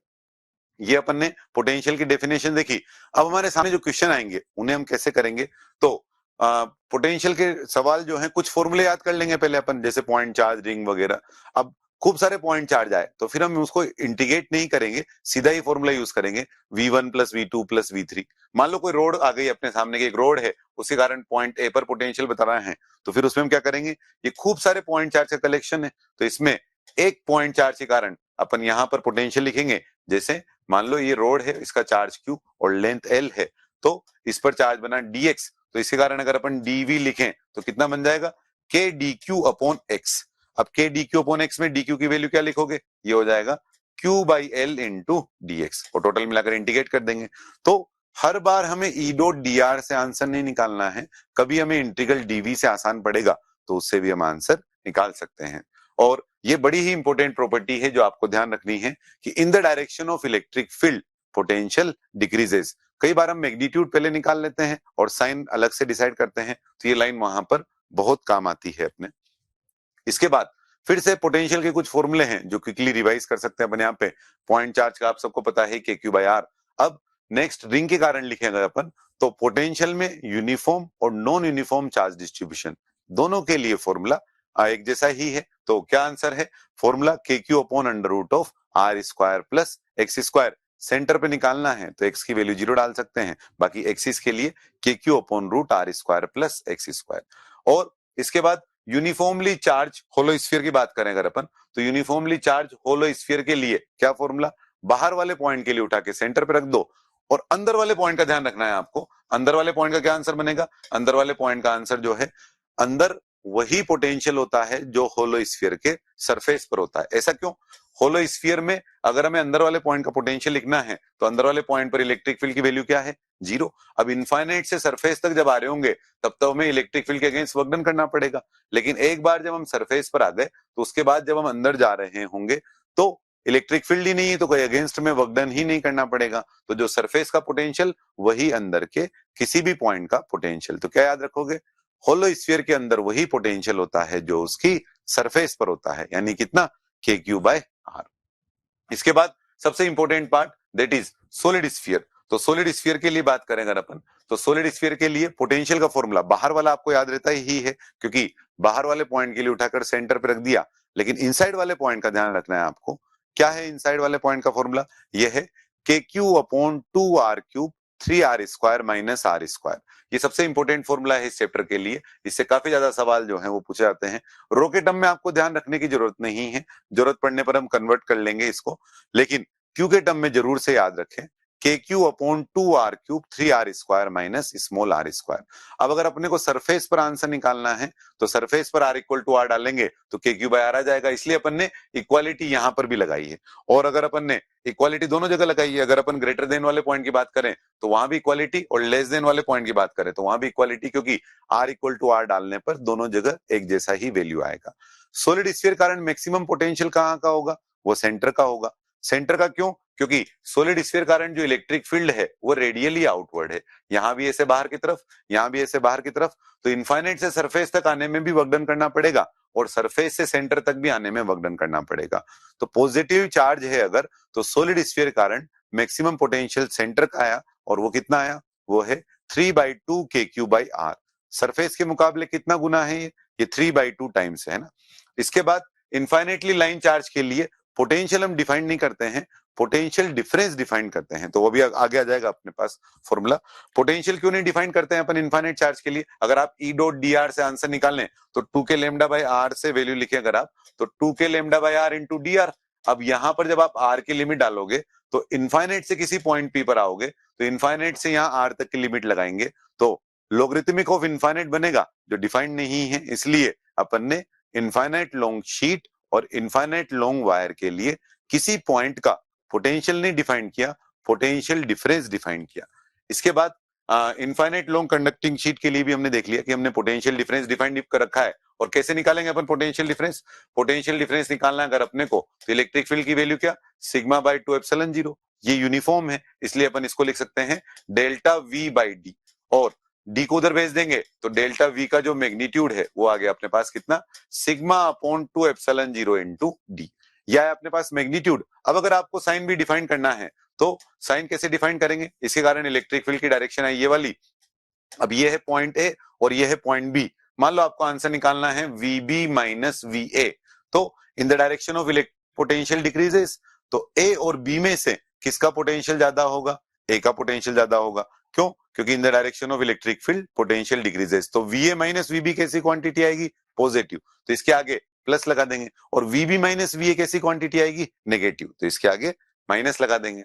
ये अपन ने पोटेंशियल की डेफिनेशन देखी। अब हमारे सामने जो क्वेश्चन आएंगे उन्हें हम कैसे करेंगे? तो पोटेंशियल के सवाल जो हैं कुछ फॉर्मूले याद कर लेंगे पहले अपन, जैसे पॉइंट चार्ज रिंग वगैरह। अब खूब सारे पॉइंट चार्ज आए तो फिर हम उसको इंटीग्रेट नहीं करेंगे, सीधा ही फॉर्मूला यूज करेंगे v1 plus v2 plus v3। मान लो कोई रोड आ गई अपने सामने की, एक रोड है, उसके कारण पॉइंट ए पर पोटेंशियल बता रहे हैं, तो फिर उसमें हम क्या करेंगे? ये खूब सारे पॉइंट चार्ज का कलेक्शन है, तो इसमें एक पॉइंट चार्ज के कारण अपन यहाँ पर पोटेंशियल लिखेंगे। जैसे मान लो ये रोड है, इसका चार्ज q और लेंथ l है, तो इस पर चार्ज बना dx, तो इसी कारण अगर अपन dv लिखें तो कितना बन जाएगा? k dq upon x। अब k dq अपॉन x में dq की वैल्यू क्या लिखोगे? ये हो जाएगा q by l into dx, और टोटल मिलाकर इंटीग्रेट कर देंगे। तो हर बार हमें e डॉट dr से आंसर नहीं निकालना है, कभी हमें इंटीग्रल dv से आसान पड़ेगा तो उससे भी हम आंसर निकाल सकते हैं। और ये बड़ी ही इंपॉर्टेंट प्रॉपर्टी है जो आपको ध्यान रखनी है कि in the direction of electric field potential decreases. कई बार हम मैग्नीट्यूड पहले निकाल लेते हैं और साइन अलग से डिसाइड करते हैं, तो ये लाइन वहां पर बहुत काम आती है अपने। इसके बाद फिर से पोटेंशियल के कुछ फॉर्मूले हैं जो क्विकली रिवाइज कर सकते हैं अपन यहाँ पे। पॉइंट चार्ज का आप सबको पता है के क्यू बाई आर। अब नेक्स्ट रिंग के कारण लिखेंगे अपन, तो पोटेंशियल में यूनिफॉर्म और नॉन यूनिफॉर्म चार्ज डिस्ट्रीब्यूशन दोनों के लिए फॉर्मूला एक जैसा ही है। तो क्या आंसर है? Formula K Q upon under root of R square plus X square. Centre पे निकालना है तो एक्स की वैल्यू 0 डाल सकते हैं, बाकी एक्सिस के लिए K Q upon root R square plus X square. और इसके बाद यूनिफॉर्मली चार्ज होलो स्फीयर की बात करें अगर अपन, तो यूनिफॉर्मली चार्ज होलो स्फीयर के लिए क्या फॉर्मूला? बाहर वाले पॉइंट के लिए उठा के सेंटर पे रख दो, और अंदर वाले पॉइंट का ध्यान रखना है आपको। अंदर वाले पॉइंट का क्या आंसर बनेगा? अंदर वाले पॉइंट का आंसर जो है, अंदर वही पोटेंशियल होता है जो होलो स्फीयर के सरफेस पर होता है। ऐसा क्यों? होलो स्फीयर में अगर हमें अंदर वाले पॉइंट का पोटेंशियल लिखना है तो अंदर वाले पॉइंट पर इलेक्ट्रिक फील्ड की वैल्यू क्या है? 0। अब इनफाइनाइट से सरफेस तक जब आ रहे होंगे तब तो हमें इलेक्ट्रिक फील्ड के अगेंस्ट वर्क डन करना पड़ेगा, लेकिन एक बार जब हम सरफेस पर आ गए तो उसके बाद जब हम अंदर जा रहे होंगे तो इलेक्ट्रिक फील्ड ही नहीं है, तो कोई अगेंस्ट में वर्क डन ही नहीं करना पड़ेगा। तो जो सरफेस का पोटेंशियल वही अंदर के किसी भी पॉइंट का पोटेंशियल। तो क्या याद रखोगे? होलो स्फीयर के अंदर वही पोटेंशियल होता है जो उसकी सरफेस पर होता है, यानी कितना? के क्यू बाय आर। इसके बाद सबसे important part, that is solid sphere. तो सॉलिड स्फीयर के लिए बात करें अगर अपन, तो सॉलिड स्फीयर के लिए पोटेंशियल का फॉर्मूला बाहर वाला आपको याद रहता ही है, क्योंकि बाहर वाले पॉइंट के लिए उठाकर सेंटर पे रख दिया, लेकिन इनसाइड वाले पॉइंट का ध्यान रखना है आपको। क्या है इनसाइड वाले पॉइंट का फॉर्मूला? यह है KQ/2R³ 3R² माइनस R²। ये सबसे इंपॉर्टेंट फॉर्मूला है इस चैप्टर के लिए, इससे काफी ज्यादा सवाल जो है वो पूछे जाते हैं। रो के टर्म में आपको ध्यान रखने की जरूरत नहीं है, जरूरत पड़ने पर हम कन्वर्ट कर लेंगे इसको, लेकिन क्यू के टर्म में जरूर से याद रखें KQ/2R³ 3R² minus small R²। अब अगर अपने को सरफेस पर आंसर निकालना है तो सरफेस पर R=R डालेंगे तो KQ/R आ जाएगा, इसलिए अपन ने इक्वालिटी यहां पर भी लगाई है। और अगर अपन ने इक्वालिटी दोनों जगह लगाई है, अगर अपन ग्रेटर देन वाले पॉइंट की बात करें तो वहां भी इक्वालिटी, और लेस देन वाले पॉइंट की बात करें तो वहां भी इक्वालिटी, क्योंकि R=R डालने पर दोनों जगह एक जैसा ही वैल्यू आएगा। सॉलिड स्फीयर कारण मैक्सिमम पोटेंशियल कहां का होगा? वो सेंटर का होगा। सेंटर का क्यों? क्योंकि सॉलिड स्फीयर कारण जो इलेक्ट्रिक फील्ड है वो रेडियली आउटवर्ड है, यहां भी ऐसे बाहर की तरफ, यहां भी ऐसे बाहर की तरफ, तो इनफाइनाइट से सरफेस तक आने में भी वर्क डन करना पड़ेगा और सरफेस से सेंटर तक भी आने में वर्क डन करना पड़ेगा। तो पॉजिटिव चार्ज है अगर, तो सॉलिड स्फीयर कारण मैक्सिमम पोटेंशियल सेंटर का आया, और वो कितना आया? वो है 3/2 KQ/R। सरफेस के मुकाबले कितना गुना है ये 3/2 टाइम्स है ना। इसके बाद इनफाइनाइटली लाइन चार्ज के लिए पोटेंशियल हम डिफाइन नहीं करते हैं, पोटेंशियल डिफरेंस डिफाइन करते हैं, तो वो भी आगे आ जाएगा अपने पास फॉर्मूला। पोटेंशियल क्यों नहीं डिफाइन करते हैं अपन इनफाइनाइट चार्ज के लिए? अगर आप E.dr से आंसर निकालें तो 2k λ/r से वैल्यू लिखे अगर आप, तो 2k λ/r इंटू dr। अब यहां पर जब आप r की लिमिट डालोगे तो इनफाइनाइट से किसी पॉइंट P पर आओगे, तो इनफाइनाइट से यहाँ r तक की लिमिट लगाएंगे तो लोगरिथमिक ऑफ इनफाइनाइट बनेगा जो डिफाइंड नहीं है, इसलिए अपन ने इनफाइनाइट लॉन्ग शीट और इनफाइनाइट लॉन्ग वायर के लिए किसी पॉइंट का पोटेंशियल नहीं डिफाइन किया, पोटेंशियल डिफरेंस डिफाइन किया। इसके बाद इनफाइनाइट लॉन्ग कंडक्टिंग शीट के लिए भी हमने देख लिया कि हमने पोटेंशियल डिफरेंस डिफाइन कर रखा है। और कैसे निकालेंगे अपन पोटेंशियल डिफरेंस? पोटेंशियल डिफरेंस निकालना अगर अपने को, तो इलेक्ट्रिक फील्ड की वैल्यू क्या? σ/2ε0। ये यूनिफॉर्म है, इसलिए अपन इसको लिख सकते हैं ΔV/d, और d को उधर भेज देंगे तो डेल्टा v का जो मैग्नीट्यूड है वो आ गया अपने पास कितना? σ/2ε0 इंटू d। यह है अपने पास मैग्नीट्यूड। अब अगर आपको साइन भी डिफाइन करना है तो साइन कैसे डिफाइन करेंगे? इसके कारण इलेक्ट्रिक फील्ड की डायरेक्शन है ये वाली। अब ये है पॉइंट ए और ये है पॉइंट बी। मान लो आपको आंसर निकालना है VB माइनस VA, तो in the direction of potential decreases, तो ए और बी में से किसका पोटेंशियल ज्यादा होगा? ए का पोटेंशियल ज्यादा होगा। क्यों? क्योंकि in the direction of electric field potential decreases, तो VA माइनस VB कैसी क्वांटिटी आएगी? पॉजिटिव, तो इसके आगे प्लस लगा देंगे। और VB माइनस VA कैसी क्वांटिटी आएगी? नेगेटिव, तो इसके आगे माइनस लगा देंगे।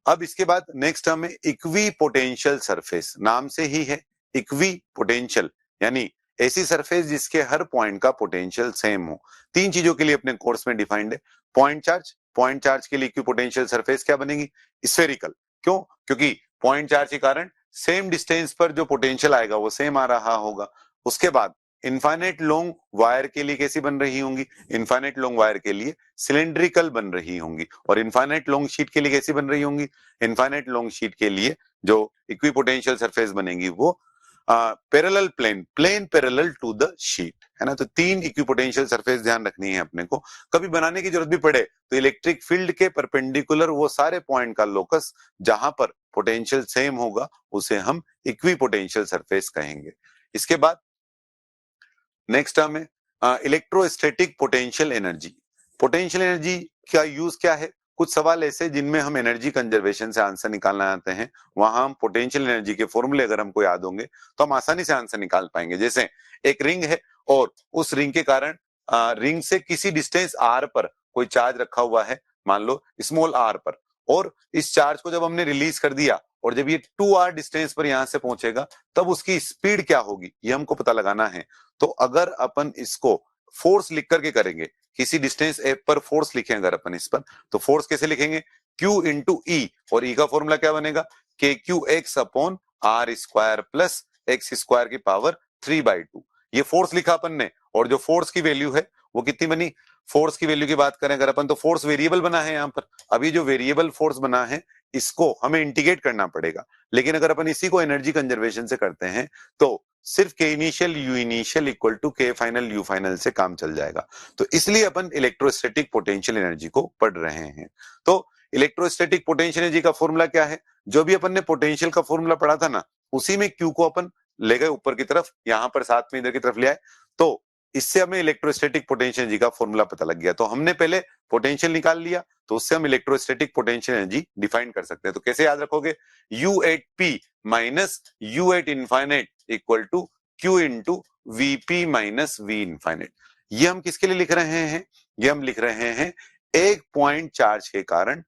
अब इसके बाद नेक्स्ट टर्म है इक्वी पोटेंशियल सरफेस। नाम से ही है इक्वी पोटेंशियल, यानी ऐसी सरफेस जिसके हर पॉइंट का पोटेंशियल सेम हो। तीन चीजों के लिए अपने कोर्स में डिफाइंड है। पॉइंट चार्ज, पॉइंट चार्ज के लिए इक्वी पोटेंशियल सरफेस क्या बनेगी? स्फेरिकल। क्यों? क्योंकि पॉइंट चार्ज के कारण सेम डिस्टेंस पर जो पोटेंशियल आएगा वो सेम आ रहा होगा। उसके बाद इनफाइनाइट लॉन्ग वायर के लिए कैसी बन रही होंगी? इनफाइनाइट लॉन्ग वायर के लिए सिलेंड्रिकल बन रही होंगी। और इनफाइनाइट लॉन्ग शीट के लिए कैसी बन रही होंगी? इनफाइनाइट लॉन्ग शीट के लिए जो इक्विपोटेंशियल सरफेस बनेगी वो parallel plane, plane parallel to the sheet, है ना। तो तीन इक्विपोटेंशियल सरफेस ध्यान रखनी है अपने को। कभी बनाने की जरूरत भी पड़े तो इलेक्ट्रिक फील्ड के परपेंडिकुलर वो सारे पॉइंट का लोकस जहां पर पोटेंशियल सेम होगा उसे हम इक्विपोटेंशियल सरफेस कहेंगे। इसके बाद नेक्स्ट टर्म है electrostatic potential energy. Potential energy का यूज क्या है? कुछ सवाल ऐसे जिनमें हम एनर्जी कंजर्वेशन से आंसर निकालना आते हैं, वहां हम पोटेंशियल एनर्जी के फॉर्मूले अगर हमको याद होंगे तो हम आसानी से आंसर निकाल पाएंगे। जैसे एक रिंग है और उस रिंग के कारण रिंग से किसी डिस्टेंस r पर कोई चार्ज रखा हुआ है, मान लो स्मॉल r पर, और इस चार्ज को जब हमने रिलीज कर दिया और जब ये 2r डिस्टेंस पर यहां से पहुंचेगा तब उसकी स्पीड क्या होगी ये हमको पता लगाना है। तो अगर अपन इसको फोर्स लिख करके करेंगे, किसी डिस्टेंस f पर फोर्स लिखें अगर अपन इस पर, तो फोर्स कैसे लिखेंगे? Q इंटू E, और E का फॉर्मूला क्या बनेगा? KQX/R² प्लस x² की पावर 3/2। ये फोर्स लिखा अपन ने, और जो फोर्स की वैल्यू है वो कितनी बनी? फोर्स की वैल्यू की बात करें अगर अपन तो फोर्स वेरिएबल बना है यहाँ पर। अभी जो वेरिएबल फोर्स बना है इसको हमें इंटीग्रेट करना पड़ेगा, लेकिन अगर अपन इसी को एनर्जी कंजर्वेशन से करते हैं तो सिर्फ K initial U initial equal to K final U final से काम चल जाएगा। तो इसलिए अपन इलेक्ट्रोस्टैटिक पोटेंशियल एनर्जी को पढ़ रहे हैं। तो इलेक्ट्रोस्टैटिक पोटेंशियल एनर्जी का फॉर्मूला क्या है? जो भी अपन ने पोटेंशियल का फॉर्मूला पढ़ा था ना, उसी में Q को अपन ले गए ऊपर की तरफ, यहां पर साथ में इधर की तरफ ले आए, तो इससे हमें इलेक्ट्रोस्टैटिक पोटेंशियल एनर्जी का फॉर्मूला पता लग गया। तो हमने पहले पोटेंशियल निकाल लिया, तो उससे हम इलेक्ट्रोस्टैटिक पोटेंशियल एनर्जी डिफाइन कर सकते हैं। तो कैसे याद रखोगे? U8P minus U8 infinite equal to Q into VP minus V infinite. ये हम किसके लिए लिख रहे हैं? ये हम लिख रहे हैं एक पॉइंट चार्ज के कारण,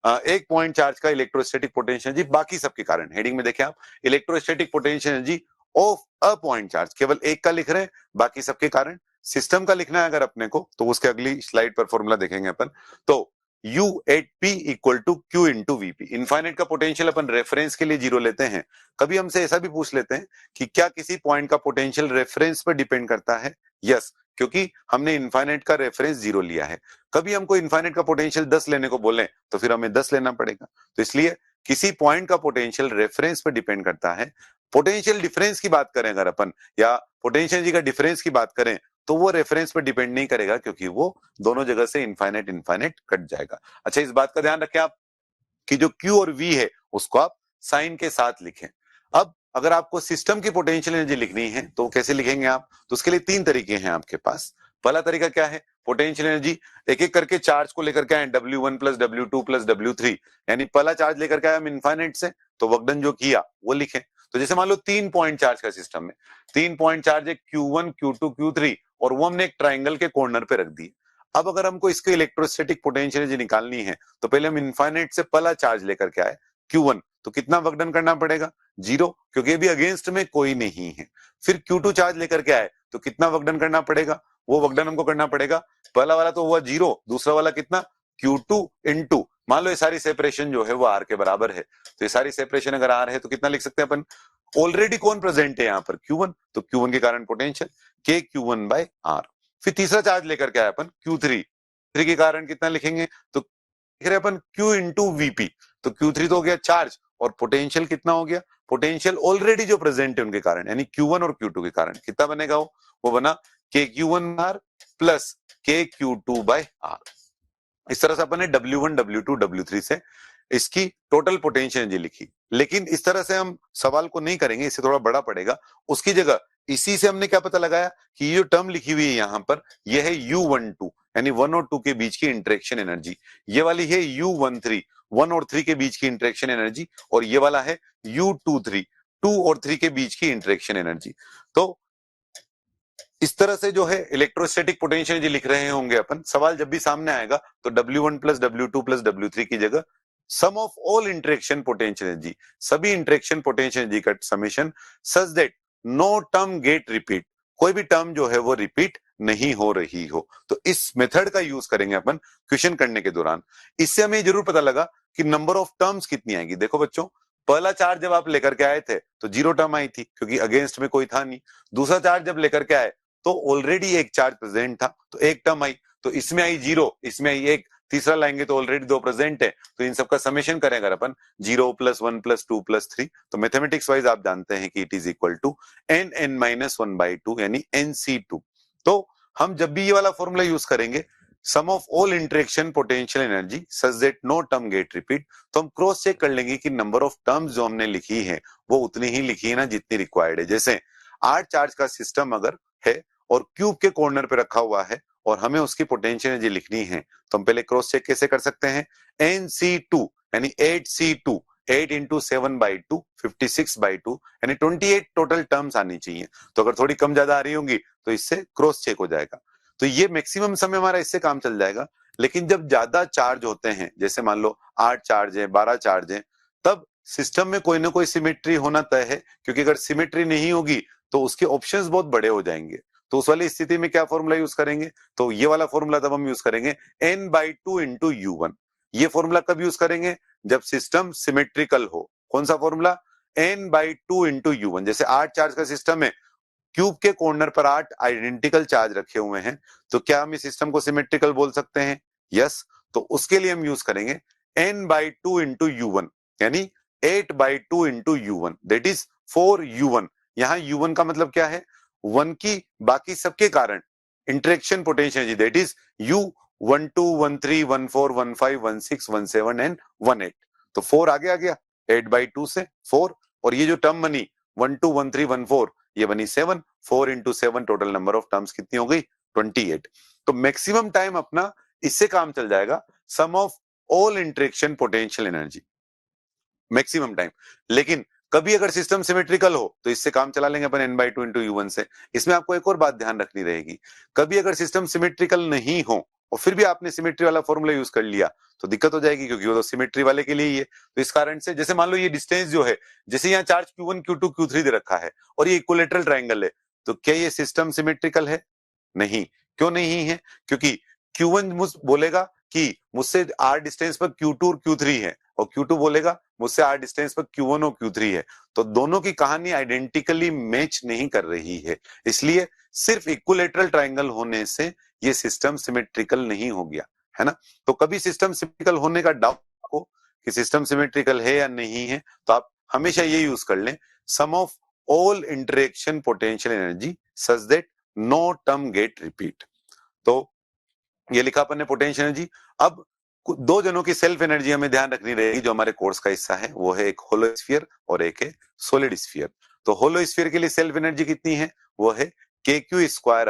एक पॉइंट चार्ज का इलेक्ट्रोस्टैटिक पोटेंशियल एनर्जी बाकी सबके कारण। हेडिंग में देखें आप, electrostatic potential energy of a point charge, केवल एक का लिख रहे हैं, बाकी सबके कारण। सिस्टम का लिखना है अगर अपने को, तो उसके अगली स्लाइड पर फॉर्मूला देखेंगे अपन। तो U8P equal to Q into VP। Infinite का पोटेंशियल अपन रेफरेंस के लिए 0 लेते हैं। कभी हमसे ऐसा भी पूछ लेते हैं कि क्या किसी पॉइंट का पोटेंशियल रेफरेंस पर डिपेंड करता है? यस, क्योंकि हमने इनफाइनाइट का रेफरेंस 0 लिया है। कभी हमको इनफाइनाइट का पोटेंशियल 10 लेने को बोले तो फिर हमें 10 लेना पड़ेगा। तो इसलिए किसी पॉइंट का पोटेंशियल रेफरेंस पर डिपेंड करता है। पोटेंशियल डिफरेंस की बात करें अगर अपन, या पोटेंशियल जी का डिफरेंस की बात करें, तो वो रेफरेंस पर डिपेंड नहीं करेगा, क्योंकि वो दोनों जगह से इनफाइनाइट इनफाइनाइट कट जाएगा। अच्छा, इस बात का ध्यान रखें आप कि जो Q और V है उसको आप साइन के साथ लिखें। अब अगर आपको सिस्टम की पोटेंशियल एनर्जी लिखनी है तो कैसे लिखेंगे आप? तो उसके लिए 3 तरीके हैं आपके पास। पहला तरीका क्या है? पोटेंशियल एनर्जी एक एक करके चार्ज को लेकर के आए, W1 plus W2 plus W3, यानी पहला चार्ज लेकर के आए हम इनफाइनाइट से, तो वकडन जो किया वो लिखें। तो जैसे मान लो 3 पॉइंट चार्ज का सिस्टम है, 3 पॉइंट चार्ज है Q1 Q2 Q3, और वो हमने एक ट्राइंगल के कॉर्नर पे रख दी। अब अगर हमको इसके इलेक्ट्रोस्टैटिक पोटेंशियल एनर्जी निकालनी है, तो पहले हम इनफाइनाइट से पहला चार्ज लेकर के आए Q1, तो कितना वर्कडन करना पड़ेगा? 0, क्योंकि अभी अगेंस्ट में कोई नहीं है। फिर Q2 चार्ज लेकर के आए तो कितना वर्कडन करना पड़ेगा? वो वर्कडन हमको करना पड़ेगा, पहला वाला तो हुआ 0, दूसरा वाला कितना? Q2 इंटू, मान लो ये सारी सेपरेशन जो है वो R के बराबर है, तो ये सारी सेपरेशन अगर R है तो कितना लिख सकते हैं अपन? ऑलरेडी कौन प्रेजेंट है यहाँ पर? Q1, तो Q1 के कारण potential K Q1 bye R। फिर तीसरा चार्ज लेकर के आए अपन Q3, के कारण कितना लिखेंगे? तो लिख रहे अपन Q इंटू VP, तो Q3 तो हो गया चार्ज, और पोटेंशियल कितना हो गया? पोटेंशियल ऑलरेडी जो प्रेजेंट है उनके कारण, यानी Q1 और Q2 के कारण कितना बनेगा? वो बना K Q1 R plus K Q2 by R। इस तरह से अपन ने W1 W2 W3 से इसकी टोटल पोटेंशियल एनर्जी लिखी। लेकिन इस तरह से हम सवाल को नहीं करेंगे, इससे थोड़ा बड़ा पड़ेगा। उसकी जगह इसी से हमने क्या पता लगाया कि ये टर्म लिखी हुई है यहाँ पर, ये है U12, यानी 1 और 2 के बीच की इंटरेक्शन एनर्जी। ये वाली है U13, 1 और 3 के बीच की इंटरेक्शन एनर्जी, और ये वाला है U23, 2 और 3 के बीच की इंटरेक्शन एनर्जी। तो इस तरह से जो है इलेक्ट्रोस्टैटिक पोटेंशियल एनर्जी लिख रहे होंगे अपन। सवाल जब भी सामने आएगा तो W1 plus W2 plus W3 की जगह sum of all interaction potential energy, सभी इंटरेक्शन पोटेंशियल एनर्जी का summation, such that no term get repeat, कोई भी टर्म जो है वो रिपीट नहीं हो रही हो। तो इस मेथड का यूज करेंगे अपन क्वेश्चन करने के दौरान। इससे हमें जरूर पता लगा कि नंबर ऑफ टर्म्स कितनी आएगी। देखो बच्चों, पहला चार्ज जब आप लेकर के आए थे तो 0 टर्म आई थी, क्योंकि अगेंस्ट में कोई था नहीं। दूसरा चार्ज जब लेकर के आए तो ऑलरेडी एक चार्ज प्रेजेंट था, तो एक टर्म आई, तो इसमें आई 0, इसमें आई 1, तीसरा लाएंगे तो ऑलरेडी 2 प्रेजेंट है, तो इन सबका समेशन करें अगर अपन 0 प्लस 1 प्लस 2 प्लस 3, तो मैथमेटिक्स वाइज आप जानते हैं कि it is equal to n minus 1/2, यानी NC2। तो हम जब भी ये वाला फॉर्मूला यूज करेंगे, sum of all interaction potential energy such that no term get repeat, तो हम क्रॉस चेक कर लेंगे कि नंबर ऑफ टर्म्स जो हमने लिखी है वो उतनी ही लिखी है ना जितनी रिक्वायर्ड है। जैसे 8 चार्ज का सिस्टम अगर है और क्यूब के कॉर्नर पे रखा हुआ है और हमें उसकी पोटेंशियल एनर्जी लिखनी है, तो हम पहले क्रॉस चेक कैसे कर सकते हैं? NC2 यानी 8C2, 8 इंटू 7/2, 56/2, यानी 28 टोटल टर्म्स आनी चाहिए। तो अगर थोड़ी कम ज्यादा आ रही होंगी तो इससे क्रॉस चेक हो जाएगा। तो ये मैक्सिमम समय हमारा इससे काम चल जाएगा। लेकिन जब ज्यादा चार्ज होते हैं, जैसे मान लो 8 चार्ज है, 12 चार्ज है, तब सिस्टम में कोई ना कोई सिमेट्री होना तय है, क्योंकि अगर सिमेट्री नहीं होगी तो उसके ऑप्शंस बहुत बड़े हो जाएंगे। तो उस वाली स्थिति में क्या फॉर्मूला यूज करेंगे? तो ये वाला फॉर्मूला तब हम यूज करेंगे n/2 इंटू U1। ये फॉर्मूला कब यूज करेंगे? जब सिस्टम सिमेट्रिकल हो। कौन सा फॉर्मूला? n/2 into U1। जैसे 8 चार्ज का सिस्टम है, क्यूब के कॉर्नर पर 8 आइडेंटिकल चार्ज रखे हुए हैं, तो क्या हम इस सिस्टम को सिमेट्रिकल बोल सकते हैं? यस। तो उसके लिए हम यूज करेंगे n/2 इंटू U1, यानी 8/2 into U1, that is 4U1। यहां U1 का मतलब क्या है? 1 की बाकी सबके कारण interaction potential energy, that is U12 13 14 15 16 17 and 18। तो 4 आगे आ गया, 8/2 से 4, और ये जो टर्म बनी 1 2 1 3 1 4 ये बनी 7, 4 into 7 total number of terms कितनी हो गई 28। तो मैक्सिमम टाइम अपना इससे काम चल जाएगा, sum of all interaction potential energy, maximum time. लेकिन कभी अगर सिस्टम सिमेट्रिकल हो तो इससे काम चला लेंगे अपन n/2 इंटू U1 से। इसमें आपको एक और बात ध्यान रखनी रहेगी, कभी अगर सिस्टम सिमेट्रिकल नहीं हो और फिर भी आपने सिमेट्री वाला फॉर्मूला यूज कर लिया तो दिक्कत हो जाएगी, क्योंकि वो तो सिमेट्री वाले के लिए ही है। तो इस कारण से जैसे मान लो ये डिस्टेंस जो है, जैसे यहाँ चार्ज Q1 Q2 Q3 दे रखा है और ये इक्विलेटरल ट्राइंगल है, तो क्या ये सिस्टम सिमेट्रिकल है? नहीं। क्यों नहीं है? क्योंकि Q1 मुझ बोलेगा कि मुझसे r डिस्टेंस पर Q2 और Q3 है, और Q2 बोलेगा मुझसे r डिस्टेंस पर Q1 और Q3 है। तो दोनों की कहानी आइडेंटिकली मैच नहीं कर रही है, इसलिए सिर्फ इक्विलेटरल ट्राइंगल होने से ये सिस्टम सिमेट्रिकल नहीं हो गया, है ना। तो कभी सिस्टम सिमेट्रिकल होने का डाउट आपको कि सिस्टम सिमेट्रिकल है या नहीं है, तो आप हमेशा ये यूज कर लें, sum of all interaction potential energy such that no term get repeat. तो ये लिखा अपन ने पोटेंशियल एनर्जी। अब दो जनों की सेल्फ एनर्जी हमें ध्यान रखनी रहेगी जो हमारे कोर्स का हिस्सा है, वो है एक होलो स्फीयर और एक है सॉलिड स्फीयर। तो होलो स्फीयर के लिए सेल्फ एनर्जी कितनी है? वो है kq²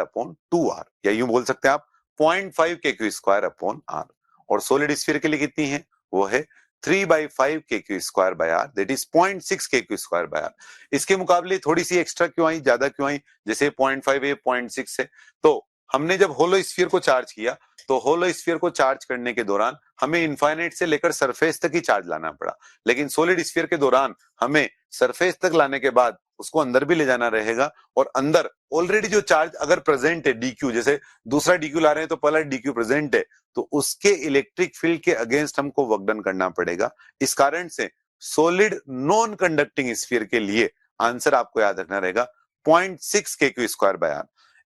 / 2r, या यूं बोल सकते हैं आप 0.5 kq² / r। और सॉलिड स्फीयर के लिए कितनी है? वो है 3/5 kq²/r, दैट इज 0.6 kq²/r। इसके मुकाबले थोड़ी सी एक्स्ट्रा क्यों आई, ज्यादा क्यों आई? जैसे 0.5 है, 0.6 है, तो हमने जब होलो स्फीयर को चार्ज किया तो होलो स्फीयर को चार्ज करने के दौरान हमें इनफाइनाइट से लेकर सरफेस तक ही चार्ज लाना पड़ा। लेकिन सॉलिड स्फीयर के दौरान हमें सरफेस तक लाने के बाद उसको अंदर भी ले जाना रहेगा, और अंदर ऑलरेडी जो चार्ज अगर प्रेजेंट है dq, जैसे दूसरा dq ला रहे हैं तो पहला dq प्रेजेंट है, तो उसके इलेक्ट्रिक फील्ड के अगेंस्ट हमको वर्क डन करना पड़ेगा। इस कारण से सॉलिड नॉन कंडक्टिंग स्फीयर के लिए आंसर आपको याद रखना रहेगा 0.6 kq²/r।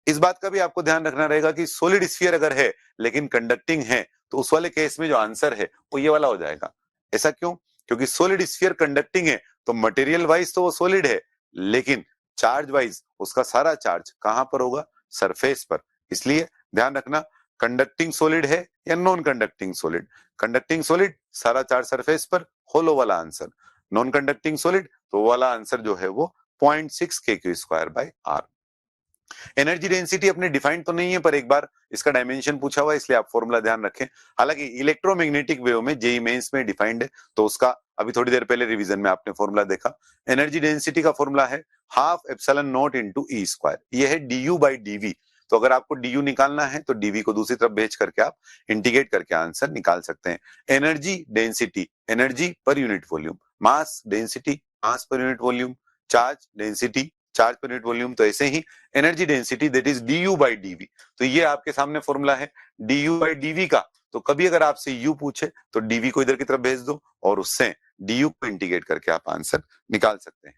इस बात का भी आपको ध्यान रखना रहेगा कि सॉलिड स्फीयर अगर है लेकिन कंडक्टिंग है तो उस वाले केस में जो आंसर है वो ये वाला हो जाएगा। ऐसा क्यों? क्योंकि सॉलिड स्फीयर कंडक्टिंग है तो मटेरियल वाइज तो वो सॉलिड है, लेकिन चार्ज वाइज उसका सारा चार्ज कहां पर होगा? सरफेस पर। इसलिए ध्यान रखना, कंडक्टिंग सॉलिड है या non conducting solid. Conducting solid सारा चार्ज सरफेस पर, होलो वाला आंसर। नॉन कंडक्टिंग सॉलिड तो वाला आंसर जो है वो 0.6 kq²/r। एनर्जी डेंसिटी अपने डिफाइंड तो नहीं है, पर एक बार इसका डायमेंशन पूछा हुआ है इसलिए आप फॉर्मूला ध्यान रखें। हालांकि इलेक्ट्रोमैग्नेटिक वेव में जेई मेंस में डिफाइंड है, तो उसका अभी थोड़ी देर पहले रिवीजन में आपने फॉर्मूला देखा। एनर्जी डेंसिटी का फॉर्मूला है ½ ε0 E²। ये है du/dv। तो अगर आपको du निकालना है तो dv को दूसरी तरफ भेज करके आप इंटीग्रेट करके आंसर निकाल सकते हैं। Energy density, energy per unit volume, mass density, mass per unit volume, charge density, charge per unit volume. तो ऐसे ही energy density that is du/dv। तो ये आपके सामने फॉर्मूला है du/dv का। तो कभी अगर आपसे u पूछे तो dv को इधर की तरफ भेज दो और उससे du को इंटीग्रेट करके आप आंसर निकाल सकते हैं।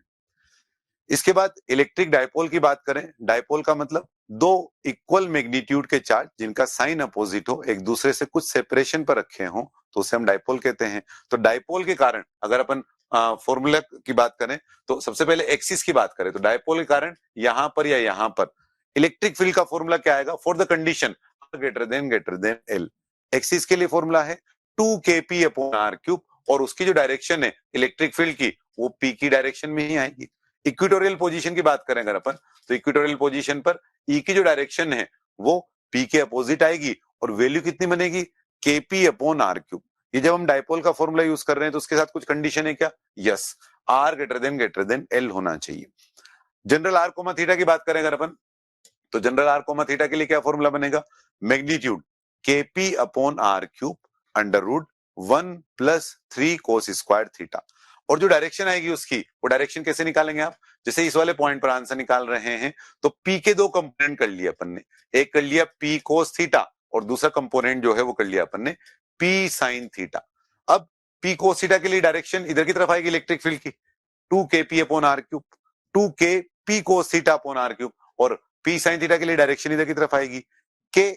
इसके बाद इलेक्ट्रिक डायपोल की बात करें, डायपोल का मतलब दो इक्वल मैग्नीट्यूड के चार्ज जिनका साइन अपोजिट हो, एक दूसरे से कुछ सेपरेशन पर रखे हो, तो उसे हम डायपोल कहते हैं। तो डायपोल के कारण अगर अपन फॉर्मूला की बात करें तो सबसे पहले एक्सिस की बात करें तो डायपोल के कारण यहां पर या यहां पर इलेक्ट्रिक फील्ड का फॉर्मूला क्या आएगा? For the condition greater than L। Axis के लिए फॉर्मूला है 2kp/r³, और उसकी जो डायरेक्शन है इलेक्ट्रिक फील्ड की वो p की डायरेक्शन में ही आएगी। इक्वेटोरियल पोजीशन की बात करें अगर अपन, तो इक्वेटोरियल पोजीशन पर ई की जो डायरेक्शन है वो पी के अपोजिट आएगी, और वैल्यू कितनी बनेगी? kp/r³। ये जब हम डायपोल का फॉर्मूला यूज कर रहे हैं तो उसके साथ कुछ कंडीशन है क्या? Yes, r greater than L होना चाहिए। जनरल r कोमा थीटा की बात करें अगर अपन, तो जनरल r कोमा थीटा के लिए क्या फॉर्मूला बनेगा? Magnitude kp/r³ √1 + 3 cos² theta. और जो डायरेक्शन आएगी उसकी, वो डायरेक्शन कैसे निकालेंगे आप? जैसे इस वाले पॉइंट पर आंसर निकाल रहे हैं तो p के दो कंपोनेंट कर लिए अपन ने, एक कर लिया p cos थीटा और दूसरा कंपोनेंट जो है वो कर लिया अपन ने p sin थीटा। अब p cos थीटा के लिए डायरेक्शन इधर की तरफ आएगी इलेक्ट्रिक फील्ड की 2kp/r³, 2kp cos थीटा/r³, और p sin थीटा के लिए डायरेक्शन इधर की तरफ आएगी k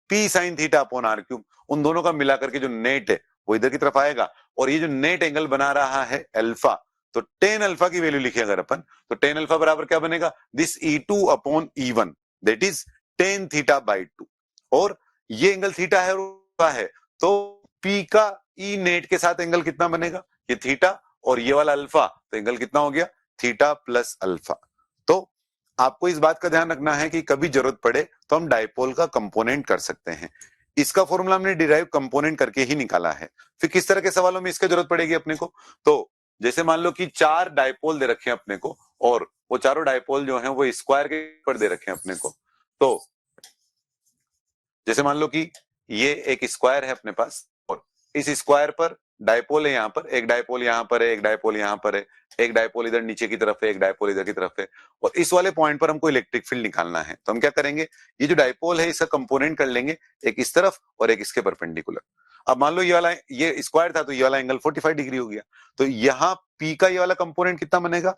p sin थीटा/r³। उन दोनों का मिलाकर के जो नेट है वो इधर की तरफ आएगा, और ये जो नेट एंगल बना रहा है अल्फा, तो tan अल्फा की वैल्यू लिखे अगर अपन, तो tan अल्फा बराबर क्या बनेगा? This E2/E1 that is tan थीटा/2। और ये एंगल थीटा है और है, तो P का E नेट के साथ एंगल कितना बनेगा? ये थीटा, और ये वाला अल्फा, तो एंगल कितना हो गया, थीटा प्लस अल्फा। तो आपको इस बात का ध्यान रखना है कि कभी जरूरत पड़े तो हम डायपोल का कंपोनेंट कर सकते हैं। इसका फॉर्मूला हमने डिराइव कंपोनेंट करके ही निकाला है। फिर किस तरह के सवालों में इसकी जरूरत पड़ेगी अपने को, तो जैसे मान लो कि 4 डायपोल दे रखे हैं अपने को, और वो चारों डायपोल जो हैं वो स्क्वायर के ऊपर दे रखे हैं अपने को। तो जैसे मान लो कि ये एक स्क्वायर है अपने पास, और इस स्क्वायर पर डायपोल है, यहाँ पर एक डायपोल, यहाँ पर है एक डायपोल, यहाँ पर है एक डायपोल, इधर नीचे की तरफ है एक डायपोल, इधर की तरफ है, और इस वाले पॉइंट पर हमको इलेक्ट्रिक फील्ड निकालना है। तो हम क्या करेंगे, ये जो डायपोल है इसका कंपोनेंट कर लेंगे, एक इस तरफ और एक इसके परपेंडिकुलर। अब मान लो ये वाला, ये स्क्वायर था तो ये वाला एंगल 45 डिग्री हो गया, तो यहाँ P का ये वाला कंपोनेंट कितना बनेगा,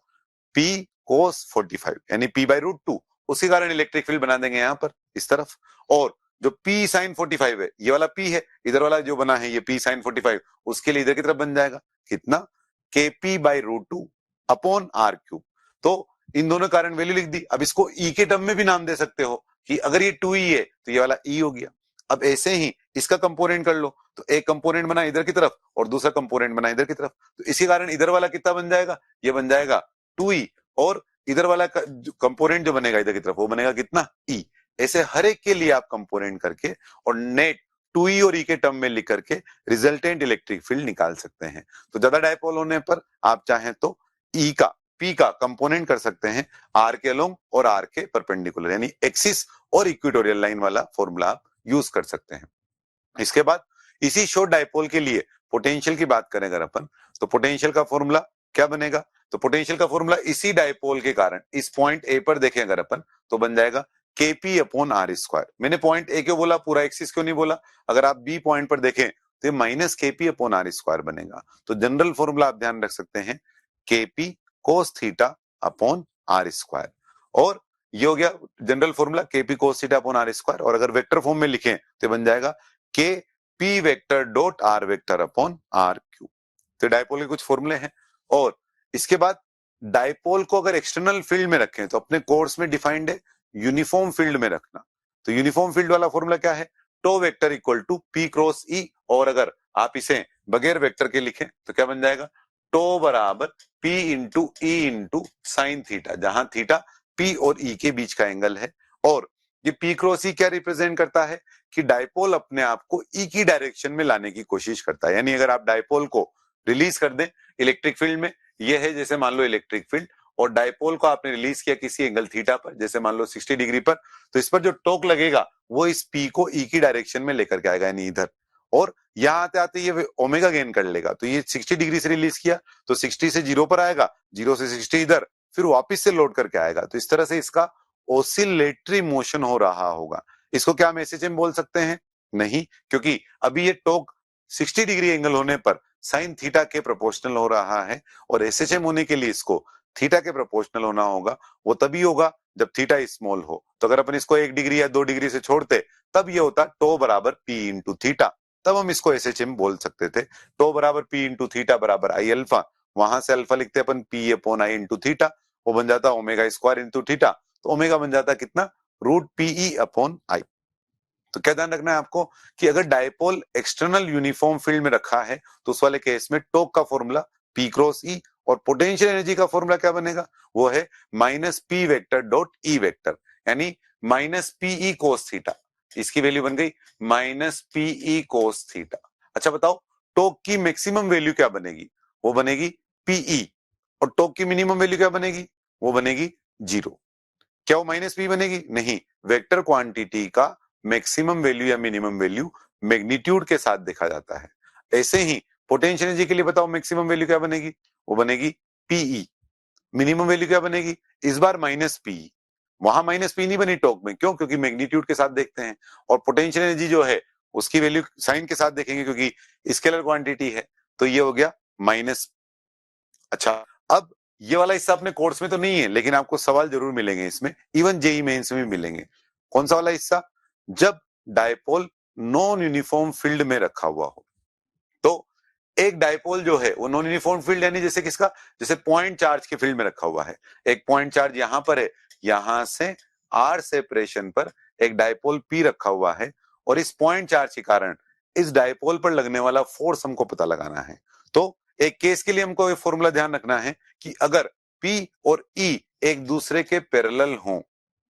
P cos 45, यानी P/√2। उसी कारण इलेक्ट्रिक फील्ड बना देंगे यहाँ पर इस तरफ। और जो P sin 45 है, ये वाला P है, इधर वाला जो बना है ये P sin 45, उसके लिए इधर की तरफ बन जाएगा कितना, KP/√2 अपॉन R3। तो इन दोनों कारण वैल्यू लिख दी। अब इसको E के टर्म में भी नाम दे सकते हो कि अगर ये 2E है तो ये वाला E हो गया। अब ऐसे ही इसका कंपोनेंट कर लो, तो एक कंपोनेंट बना इधर की तरफ और दूसरा कंपोनेंट बना इधर की तरफ, तो इसी कारण इधर वाला कितना बन जाएगा, ये बन जाएगा 2E, और इधर वाला कंपोनेंट जो बनेगा इधर की तरफ वो बनेगा कितना, E। ऐसे हर एक के लिए आप कंपोनेंट करके और नेट 2E और E के टर्म में लिख करके रिजल्टेंट इलेक्ट्रिक फील्ड निकाल सकते हैं। तो ज्यादा डायपोल होने पर आप चाहें तो E का, P का कंपोनेंट कर सकते हैं R के अलोंग और R के परपेंडिकुलर, यानी एक्सिस और इक्वेटोरियल लाइन वाला फॉर्मूला आप यूज कर सकते हैं। इसके बाद इसी शॉर्ट डायपोल के लिए पोटेंशियल की बात करें अगर अपन, तो पोटेंशियल का फॉर्मूला क्या बनेगा, तो पोटेंशियल का फॉर्मूला इसी डायपोल के कारण इस पॉइंट ए पर देखें अगर अपन, तो बन जाएगा Kp अपॉन R स्क्वायर। मैंने पॉइंट ए क्यों बोला, पूरा एक्सिस क्यों नहीं बोला, अगर आप बी पॉइंट पर देखें तो ये minus Kp upon R square बनेगा। तो जनरल फॉर्मूला आप ध्यान रख सकते हैं Kp cos theta upon R square, और ये हो गया general formula Kp cos theta upon R square. और अगर वेक्टर फॉर्म में लिखें तो बन जाएगा K P vector dot R vector upon R cube. तो डायपोल के कुछ फॉर्मूले हैं। और इसके बाद डायपोल को अगर एक्सटर्नल फील्ड में रखें तो अपने कोर्स में डिफाइंड है यूनिफॉर्म फील्ड में रखना। तो यूनिफॉर्म फील्ड वाला फॉर्मूला क्या है, tau vector equal to P cross E, और अगर आप इसे बगैर वेक्टर के लिखें तो क्या बन जाएगा, टो बराबर P into E into sine theta, जहां थीटा P और E के बीच का एंगल है। और ये P क्रॉस E क्या रिप्रेजेंट करता है कि डायपोल अपने आप को E की डायरेक्शन में लाने की कोशिश करता है। यानी अगर आप डायपोल को रिलीज कर दें इलेक्ट्रिक फील्ड में, ये है जैसे मान लो इलेक्ट्रिक फील्ड, और डायपोल को आपने रिलीज किया किसी एंगल थीटा पर, जैसे मान लो 60 डिग्री पर, तो इस पर जो टॉर्क लगेगा वो इस P को E की डायरेक्शन में लेकर के आएगा, यानी इधर, और यहाँ आते आते ये ओमेगा गेन कर लेगा। तो ये 60 डिग्री से रिलीज किया तो 60 से 0 पर आएगा, 0 से 60 इधर, फिर वापिस से लोड करके आएगा। तो इस तरह से इसका ओसिलेटरी मोशन हो रहा होगा। इसको क्या हम एसएचएम बोल सकते हैं, नहीं, क्योंकि अभी ये टॉर्क 60 डिग्री एंगल होने पर साइन थीटा के प्रोपोर्शनल हो रहा है, और एसएचएम होने के लिए इसको थीटा के प्रोपोर्शनल होना होगा। वो तभी होगा जब थीटा स्मॉल हो। तो अगर अपन इसको 1 डिग्री या 2 डिग्री से छोड़ते तब ये होता टो बराबर P इंटू थीटा, तब हम इसको एसएचएम बोल सकते थे। टो बराबर P इंटू थीटा बराबर आई अल्फा, वहां से अल्फा लिखते अपन P upon I into theta, वो बन जाता ओमेगा स्क्वायर इंटू थीटा, तो ओमेगा बन जाता कितना, रूट PE अपॉन आई। तो क्या ध्यान रखना है आपको कि अगर डायपोल एक्सटर्नल यूनिफॉर्म फील्ड में रखा है तो उस वाले केस में टॉर्क का फॉर्मूला P क्रॉस E, और पोटेंशियल एनर्जी का फॉर्मूला क्या बनेगा, वो है minus P vector dot E vector, यानी माइनस PE कोस थीटा। इसकी वैल्यू बन गई माइनस PE कोस थीटा। अच्छा बताओ, टॉर्क की मैक्सिमम वैल्यू क्या बनेगी, वो बनेगी PE, और टॉर्क की मिनिमम वैल्यू क्या बनेगी, वो बनेगी 0। क्या वो माइनस P बनेगी, नहीं, वेक्टर क्वांटिटी का मैक्सिमम वैल्यू या मिनिमम वैल्यू मैग्नीट्यूड के साथ देखा जाता है। ऐसे ही पोटेंशियल एनर्जी के लिए बताओ मैक्सिमम वैल्यू क्या बनेगी, वो बनेगी PE। मिनिमम वैल्यू क्या बनेगी, इस बार माइनस PE। वहां माइनस P नहीं बनी टॉर्क में, क्यों, क्योंकि मैग्नीट्यूड के साथ देखते हैं। और पोटेंशियल एनर्जी जो है उसकी वैल्यू साइन के साथ देखेंगे क्योंकि स्केलर क्वांटिटी है, तो ये हो गया माइनस। अच्छा, अब ये वाला हिस्सा अपने कोर्स में तो नहीं है, लेकिन आपको सवाल जरूर मिलेंगे इसमें, इवन जेई मेंस में भी मिलेंगे। कौन सा वाला हिस्सा, जब डायपोल नॉन यूनिफॉर्म फील्ड में रखा हुआ हो। तो एक डायपोल जो है वो नॉन यूनिफॉर्म फील्ड, यानी जैसे किसका, जैसे पॉइंट चार्ज के फील्ड में रखा हुआ है। एक पॉइंट चार्ज यहां पर है, यहां से R सेपरेशन पर एक डायपोल P रखा हुआ है, और इस पॉइंट चार्ज के कारण इस डायपोल पर लगने वाला फोर्स हमको पता लगाना है। तो एक केस के लिए हमको ये फॉर्मूला ध्यान रखना है कि अगर P और E एक दूसरे के पैरेलल हों,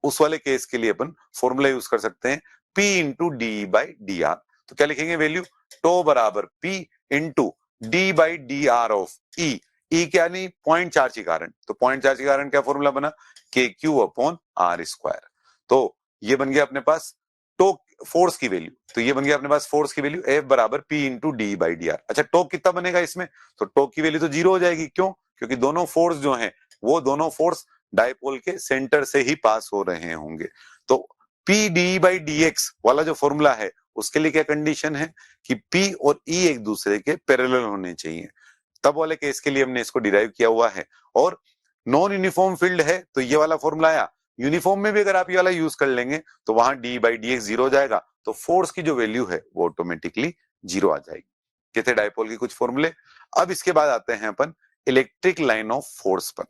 उस वाले केस के लिए अपन फॉर्मूला यूज कर सकते हैं P into D by D R. तो क्या लिखेंगे वैल्यू, टो बराबर P into D by D R of E। E क्या नहीं, पॉइंट चार्ज के कारण, तो पॉइंट चार्ज के कारण क्या फॉर्मूला बना, के क्यू अपॉन आर स्क्वायर। तो ये बन गया अपने पास टो फोर्स की वैल्यू, तो ये बन गया अपने पास फोर्स की वैल्यू F बराबर P into D by D R. अच्छा टॉर्क कितना बनेगा इसमें, तो टॉर्क की वैल्यू तो जीरो हो जाएगी, क्यों, क्योंकि दोनों फोर्स जो हैं वो दोनों फोर्स डायपोल के सेंटर से ही पास हो रहे होंगे। तो P D by D x वाला जो फॉर्मूला है उसके लिए क्या कंडीशन है कि P और E एक दूसरे के पैरेलल होने चाहिए, तब वाले केस के लिए हमने इसको डिराइव किया हुआ है। और नॉन यूनिफॉर्म फील्ड है तो ये वाला फॉर्मूला आया, यूनिफॉर्म में भी अगर आप ये वाला यूज कर लेंगे तो वहां D by D x zero हो जाएगा, तो फोर्स की जो वैल्यू है वो ऑटोमेटिकली जीरो आ जाएगी। ये थे डायपोल की कुछ फॉर्मूले। अब इसके बाद आते हैं अपन इलेक्ट्रिक लाइन ऑफ फोर्स पर।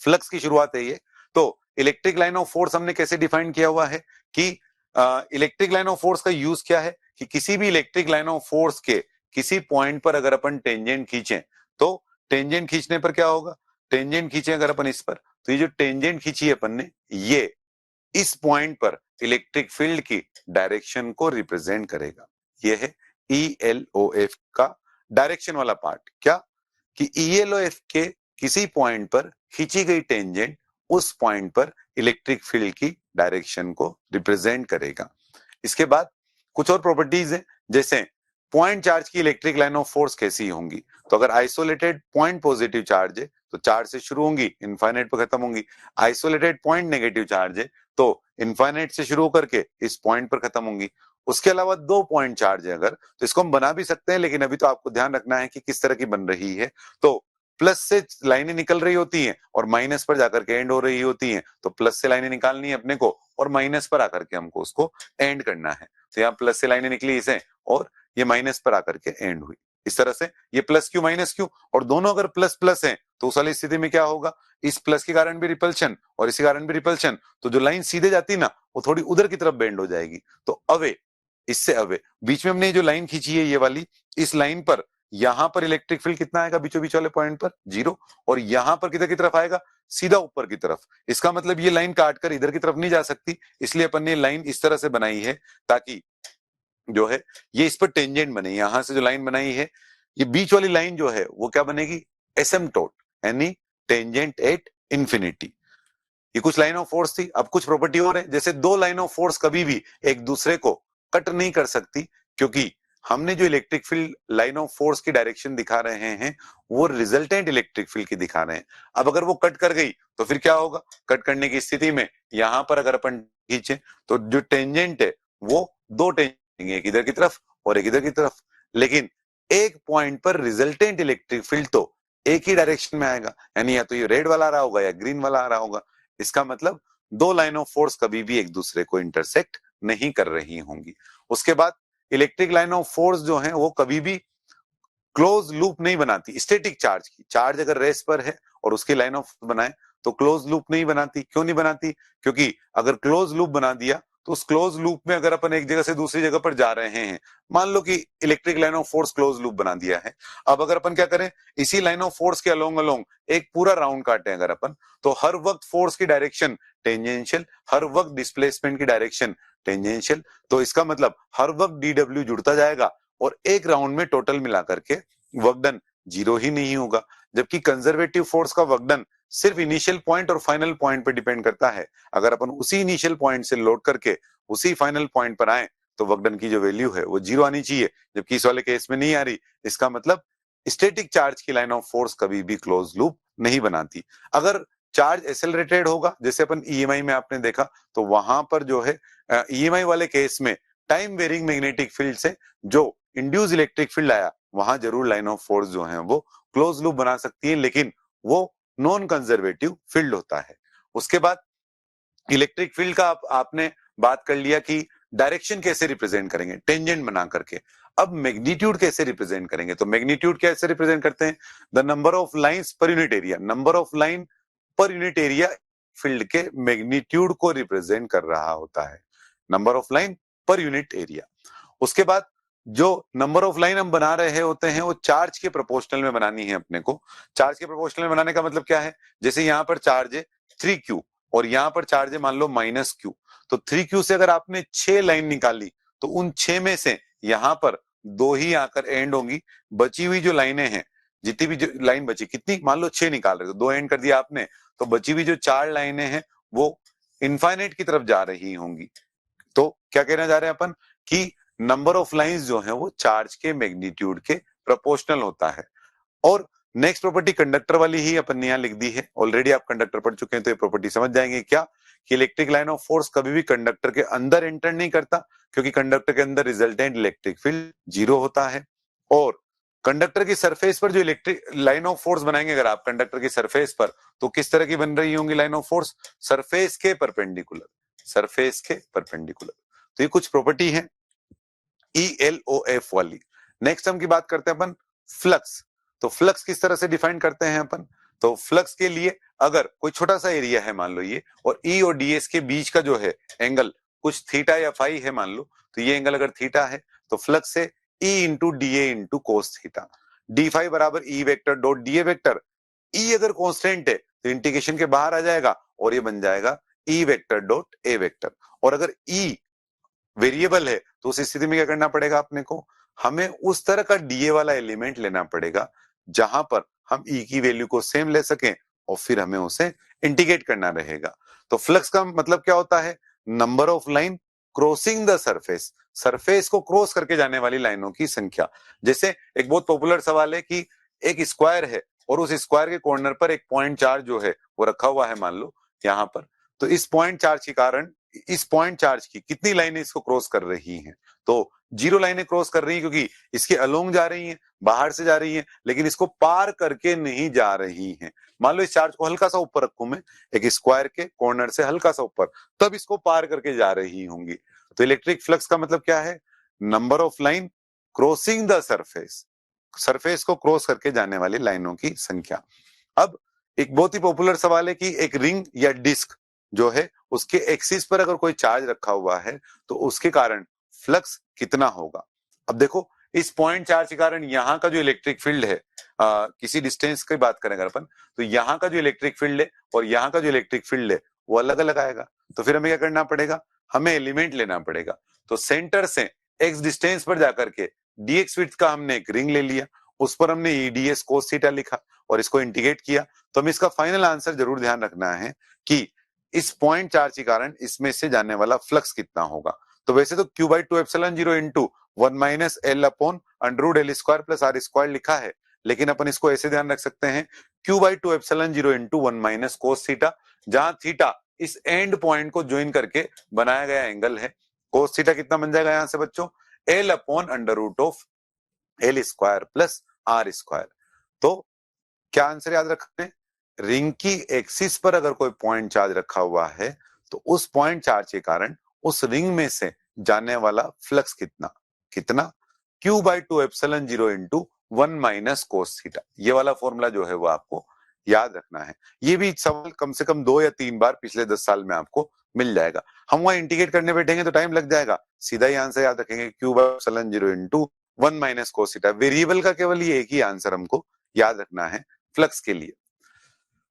फ्लक्स की शुरुआत है ये। तो इलेक्ट्रिक लाइन ऑफ फोर्स हमने कैसे डिफाइन किया हुआ है कि इलेक्ट्रिक लाइन ऑफ फोर्स का यूज क्या है कि किसी भी इलेक्ट्रिक लाइन ऑफ फोर्स के किसी पॉइंट पर अगर अपन टेंजेंट खींचें, तो टेंजेंट खींचने पर क्या होगा, टेंजेंट खींचे अगर अपन इस पर, तो ये जो टेंजेंट खींची है अपन ने, ये इस पॉइंट पर इलेक्ट्रिक फील्ड की डायरेक्शन को रिप्रेजेंट करेगा। ये है ELOF का डायरेक्शन वाला पार्ट, क्या कि ELOF के किसी पॉइंट पर खींची गई टेंजेंट उस पॉइंट पर इलेक्ट्रिक फील्ड की डायरेक्शन को रिप्रेजेंट करेगा। इसके बाद कुछ और प्रॉपर्टीज है, जैसे पॉइंट चार्ज की इलेक्ट्रिक लाइन ऑफ फोर्स कैसी होंगी, तो अगर आइसोलेटेड पॉइंट पॉजिटिव चार्ज है तो चार्ज से शुरू होंगी इनफाइनाइट पर खत्म होंगी, आइसोलेटेड पॉइंट नेगेटिव चार्ज है तो इनफाइनाइट से शुरू करके इस पॉइंट पर खत्म होंगी। उसके अलावा दो पॉइंट चार्ज है अगर, तो इसको हम बना भी सकते हैं, लेकिन अभी तो आपको ध्यान रखना है कि किस तरह की बन रही है। तो प्लस से लाइनें निकल रही होती हैं और माइनस पर जाकर के एंड हो रही होती हैं, तो प्लस से लाइनें निकालनी है अपने को और माइनस पर आकर के हमको उसको एंड करना है। तो यहाँ प्लस से लाइनें निकली इसे और ये माइनस पर आकर के एंड हुई, इस तरह से ये प्लस क्यू माइनस क्यू, और दोनों अगर प्लस प्लस हैं तो उस वाली स्थिति में क्या होगा, इस प्लस के कारण भी रिपल्शन और इसी कारण भी रिपल्शन, तो जो लाइन सीधे जाती ना वो थोड़ी उधर की तरफ बेंड हो जाएगी। तो अवे, इससे अवे बीच में हमने जो लाइन खींची है ये वाली, इस लाइन पर यहां पर इलेक्ट्रिक फील्ड कितना आएगा बीचों बीच वाले पॉइंट पर, जीरो, और यहां पर किधर की तरफ आएगा, सीधा ऊपर की तरफ। इसका मतलब ये लाइन काटकर इधर की तरफ नहीं जा सकती, इसलिए अपन ने लाइन इस तरह से बनाई है ताकि जो है ये इस पर टेंजेंट बने। यहां से जो लाइन बनाई है ये बीच वाली लाइन जो है वो क्या बनेगी, एसिम्पटोट, यानी टेंजेंट एट इंफिनिटी। ये कुछ लाइन ऑफ फोर्स थी। अब कुछ प्रॉपर्टी और है, जैसे दो लाइन ऑफ फोर्स कभी भी एक दूसरे को कट नहीं कर सकती, क्योंकि हमने जो electric field line of force की डायरेक्शन दिखा रहे हैं वो रिजल्टेंट इलेक्ट्रिक फील्ड की दिखा रहे हैं। अब अगर वो कट कर गई तो फिर क्या होगा, कट करने की स्थिति में यहां पर अगर अपन खींचे तो जो टेंजेंट है वो दो टेंजेंट, एक इधर की तरफ और एक इधर की तरफ, लेकिन एक पॉइंट पर रिजल्टेंट इलेक्ट्रिक फील्ड तो एक ही डायरेक्शन में आएगा, यानी या तो ये रेड वाला आ रहा होगा या ग्रीन वाला आ रहा होगा। इसका मतलब दो लाइन ऑफ फोर्स कभी भी एक दूसरे को इंटरसेक्ट नहीं कर रही होंगी। उसके बाद इलेक्ट्रिक लाइन ऑफ फोर्स जो है वो कभी भी क्लोज लूप नहीं बनाती स्टैटिक चार्ज की। चार्ज अगर रेस्ट पर है और उसकी लाइन ऑफ बनाए तो क्लोज लूप नहीं बनाती। क्यों नहीं बनाती, क्योंकि अगर क्लोज लूप बना दिया तो उस क्लोज लूप में अगर अपन एक जगह से दूसरी जगह पर जा रहे हैं, मान लो कि electric line of force close loop बना दिया है, अब अगर अपन क्या करें, इसी लाइन ऑफ फोर्स के अलोंग अलोंग एक पूरा राउंड काटें अगर अपन, तो हर वक्त फोर्स की डायरेक्शन टेंजेंशियल, हर वक्त डिस्प्लेसमेंट की डायरेक्शन टेंजेंशियल, तो इसका मतलब हर वक्त डीडब्ल्यू जुड़ता जाएगा और एक राउंड में टोटल मिलाकर के वर्क डन जीरो ही नहीं होगा। जबकि कंजर्वेटिव फोर्स का वर्क डन सिर्फ इनिशियल पॉइंट और फाइनल पॉइंट पर डिपेंड करता है। अगर अपन उसी इनिशियल पॉइंट से लोड करके उसी फाइनल पॉइंट पर आए तो वर्क डन की जो वैल्यू है वो जीरो आनी चाहिए, जबकि इस वाले केस में नहीं आ रही। इसका मतलब स्टैटिक चार्ज की लाइन ऑफ फोर्स कभी भी क्लोज लूप नहीं बनाती। अगर चार्ज एक्सेलरेटेड होगा, जैसे अपन ईएमआई में आपने देखा, तो वहां पर जो है ईएमआई वाले केस में टाइम वेरिंग मैग्नेटिक फील्ड से जो इंड्यूस इलेक्ट्रिक फील्ड आया, वहां जरूर लाइन ऑफ फोर्स जो है वो क्लोज लूप बना सकती है, लेकिन वो नॉन कंजर्वेटिव फील्ड होता है। उसके बाद इलेक्ट्रिक फील्ड का आपने बात कर लिया कि डायरेक्शन कैसे रिप्रेजेंट करेंगे, टेंजेंट बना करके। अब मैग्नीट्यूड कैसे रिप्रेजेंट करेंगे, तो मैग्नीट्यूड कैसे रिप्रेजेंट करते हैं, the number of lines per unit area, number of line per unit area field के मैग्नीट्यूड को रिप्रेजेंट कर रहा होता है, number of line per unit area. उसके बाद जो नंबर ऑफ लाइन हम बना रहे होते हैं वो चार्ज के प्रोपोर्शनल में बनानी है अपने को। चार्ज के प्रोपोर्शनल में बनाने का मतलब क्या है, जैसे यहाँ पर चार्ज है 3Q और यहाँ पर चार्ज है मान लो -Q, तो 3Q से अगर आपने 6 लाइन निकाली तो उन 6 में से यहाँ पर 2 ही आकर एंड होंगी, बची हुई जो लाइनें हैं, जितनी भी जो लाइन बची, कितनी, मान लो 6 निकाल रहे हो, 2 एंड कर दिया आपने, तो बची हुई जो 4 लाइनें हैं वो इनफाइनाइट की तरफ जा रही होंगी। तो क्या कहना जा रहे हैं अपन कि नंबर ऑफ लाइंस जो है वो चार्ज के मैग्नीट्यूड के प्रोपोर्शनल होता है। और नेक्स्ट प्रॉपर्टी कंडक्टर वाली ही अपन ने यहाँ लिख दी है, ऑलरेडी आप कंडक्टर पढ़ चुके हैं तो ये प्रॉपर्टी समझ जाएंगे क्या, कि इलेक्ट्रिक लाइन ऑफ फोर्स कभी भी कंडक्टर के अंदर एंटर नहीं करता, क्योंकि कंडक्टर के अंदर रिजल्टेंट इलेक्ट्रिक फील्ड 0 होता है। और कंडक्टर की सरफेस पर जो इलेक्ट्रिक लाइन ऑफ फोर्स बनाएंगे अगर आप कंडक्टर की सरफेस पर, तो किस तरह की बन रही होंगी लाइन ऑफ फोर्स, सरफेस के परपेंडिकुलर, सरफेस के परपेंडिकुलर। तो ये कुछ प्रॉपर्टी है ELOF वाली। नेक्स्ट हम की बात करते हैं अपन फ्लक्स। तो फ्लक्स किस तरह से डिफाइन करते हैं अपन, तो फ्लक्स के लिए अगर कोई छोटा सा एरिया है मान लो ये, और E और DS के बीच का जो है एंगल कुछ थीटा या फाई है मान लो, तो ये एंगल अगर थीटा है तो फ्लक्स है E into DA into cos theta, D phi बराबर E vector dot DA vector. E अगर कांस्टेंट है तो इंटीग्रेशन के बाहर आ जाएगा और ये बन जाएगा E vector dot A vector. और अगर E वेरिएबल है तो उस स्थिति में क्या करना पड़ेगा अपने को, हमें उस तरह का डीए वाला एलिमेंट लेना पड़ेगा जहां पर हम ई की वैल्यू को सेम ले सकें और फिर हमें उसे इंटीग्रेट करना रहेगा। तो फ्लक्स का मतलब क्या होता है, number of line crossing the surface, surface को क्रॉस करके जाने वाली लाइनों की संख्या। जैसे एक बहुत पॉपुलर सवाल है कि एक स्क्वायर है और उस स्क्वायर के कॉर्नर पर एक पॉइंट चार्ज जो है वो रखा हुआ है मान लो यहाँ पर, तो इस पॉइंट चार्ज के कारण इस पॉइंट चार्ज की कितनी लाइनें इसको क्रॉस कर रही हैं, तो 0 लाइनें क्रॉस कर रही हैं क्योंकि इसके अलोंग जा रही हैं, बाहर से जा रही हैं, लेकिन इसको पार करके नहीं जा रही हैं। मान लो इस चार्ज को हल्का सा ऊपर रखूं मैं, एक स्क्वायर के कॉर्नर से हल्का सा ऊपर, तब इसको पार करके जा रही होंगी। तो इलेक्ट्रिक फ्लक्स का मतलब क्या है, number of line crossing the surface, surface को क्रॉस करके जाने वाली लाइनों की संख्या। अब एक बहुत ही पॉपुलर सवाल है कि एक रिंग या डिस्क जो है उसके एक्सिस पर अगर कोई चार्ज रखा हुआ है तो उसके कारण फ्लक्स कितना होगा। अब देखो इस पॉइंट चार्ज के कारण यहाँ का जो इलेक्ट्रिक फील्ड है, किसी डिस्टेंस की बात करें अगर अपन, तो यहाँ का जो इलेक्ट्रिक फील्ड है और यहाँ का जो इलेक्ट्रिक फील्ड है वो अलग अलग आएगा। तो फिर हमें क्या करना पड़ेगा, हमें एलिमेंट लेना पड़ेगा। तो सेंटर से एक्स डिस्टेंस पर जाकर के डीएक्स विड्थ का हमने एक रिंग ले लिया, उस पर हमने ईडीएस कोस थीटा लिखा और इसको इंटीग्रेट किया। तो हमें इसका फाइनल आंसर जरूर ध्यान रखना है कि इस पॉइंट चार्ज के कारण इसमें से जाने वाला फ्लक्स कितना होगा। तो वैसे तो Q/2 epsilon 0 into 1 minus L upon under root L square plus R square लिखा है, लेकिन अपन इसको ऐसे ध्यान रख सकते हैं Q/2 epsilon 0 into 1 minus cos theta, जहां थीटा इस एंड पॉइंट को ज्वाइन करके बनाया गया एंगल है। कोस थीटा कितना बन जाएगा यहां से बच्चों, L upon under root of L square plus R square. तो क्या आंसर याद रखना है, रिंग की एक्सिस पर अगर कोई पॉइंट चार्ज रखा हुआ है तो उस पॉइंट चार्ज के कारण उस रिंग में से जाने वाला फ्लक्स कितना, कितना Q/2 epsilon 0 into 1 minus cos theta. ये वाला फॉर्मूला जो है वो आपको याद रखना है। ये भी सवाल कम से कम 2 या 3 बार पिछले 10 साल में आपको मिल जाएगा। हम वहां इंटीग्रेट करने बैठेंगे तो टाइम लग जाएगा, सीधा ही आंसर याद रखेंगे Q/एप्सिलॉन 0 into 1 minus cos theta. Variable का केवल ये एक ही आंसर हमको याद रखना है फ्लक्स के लिए।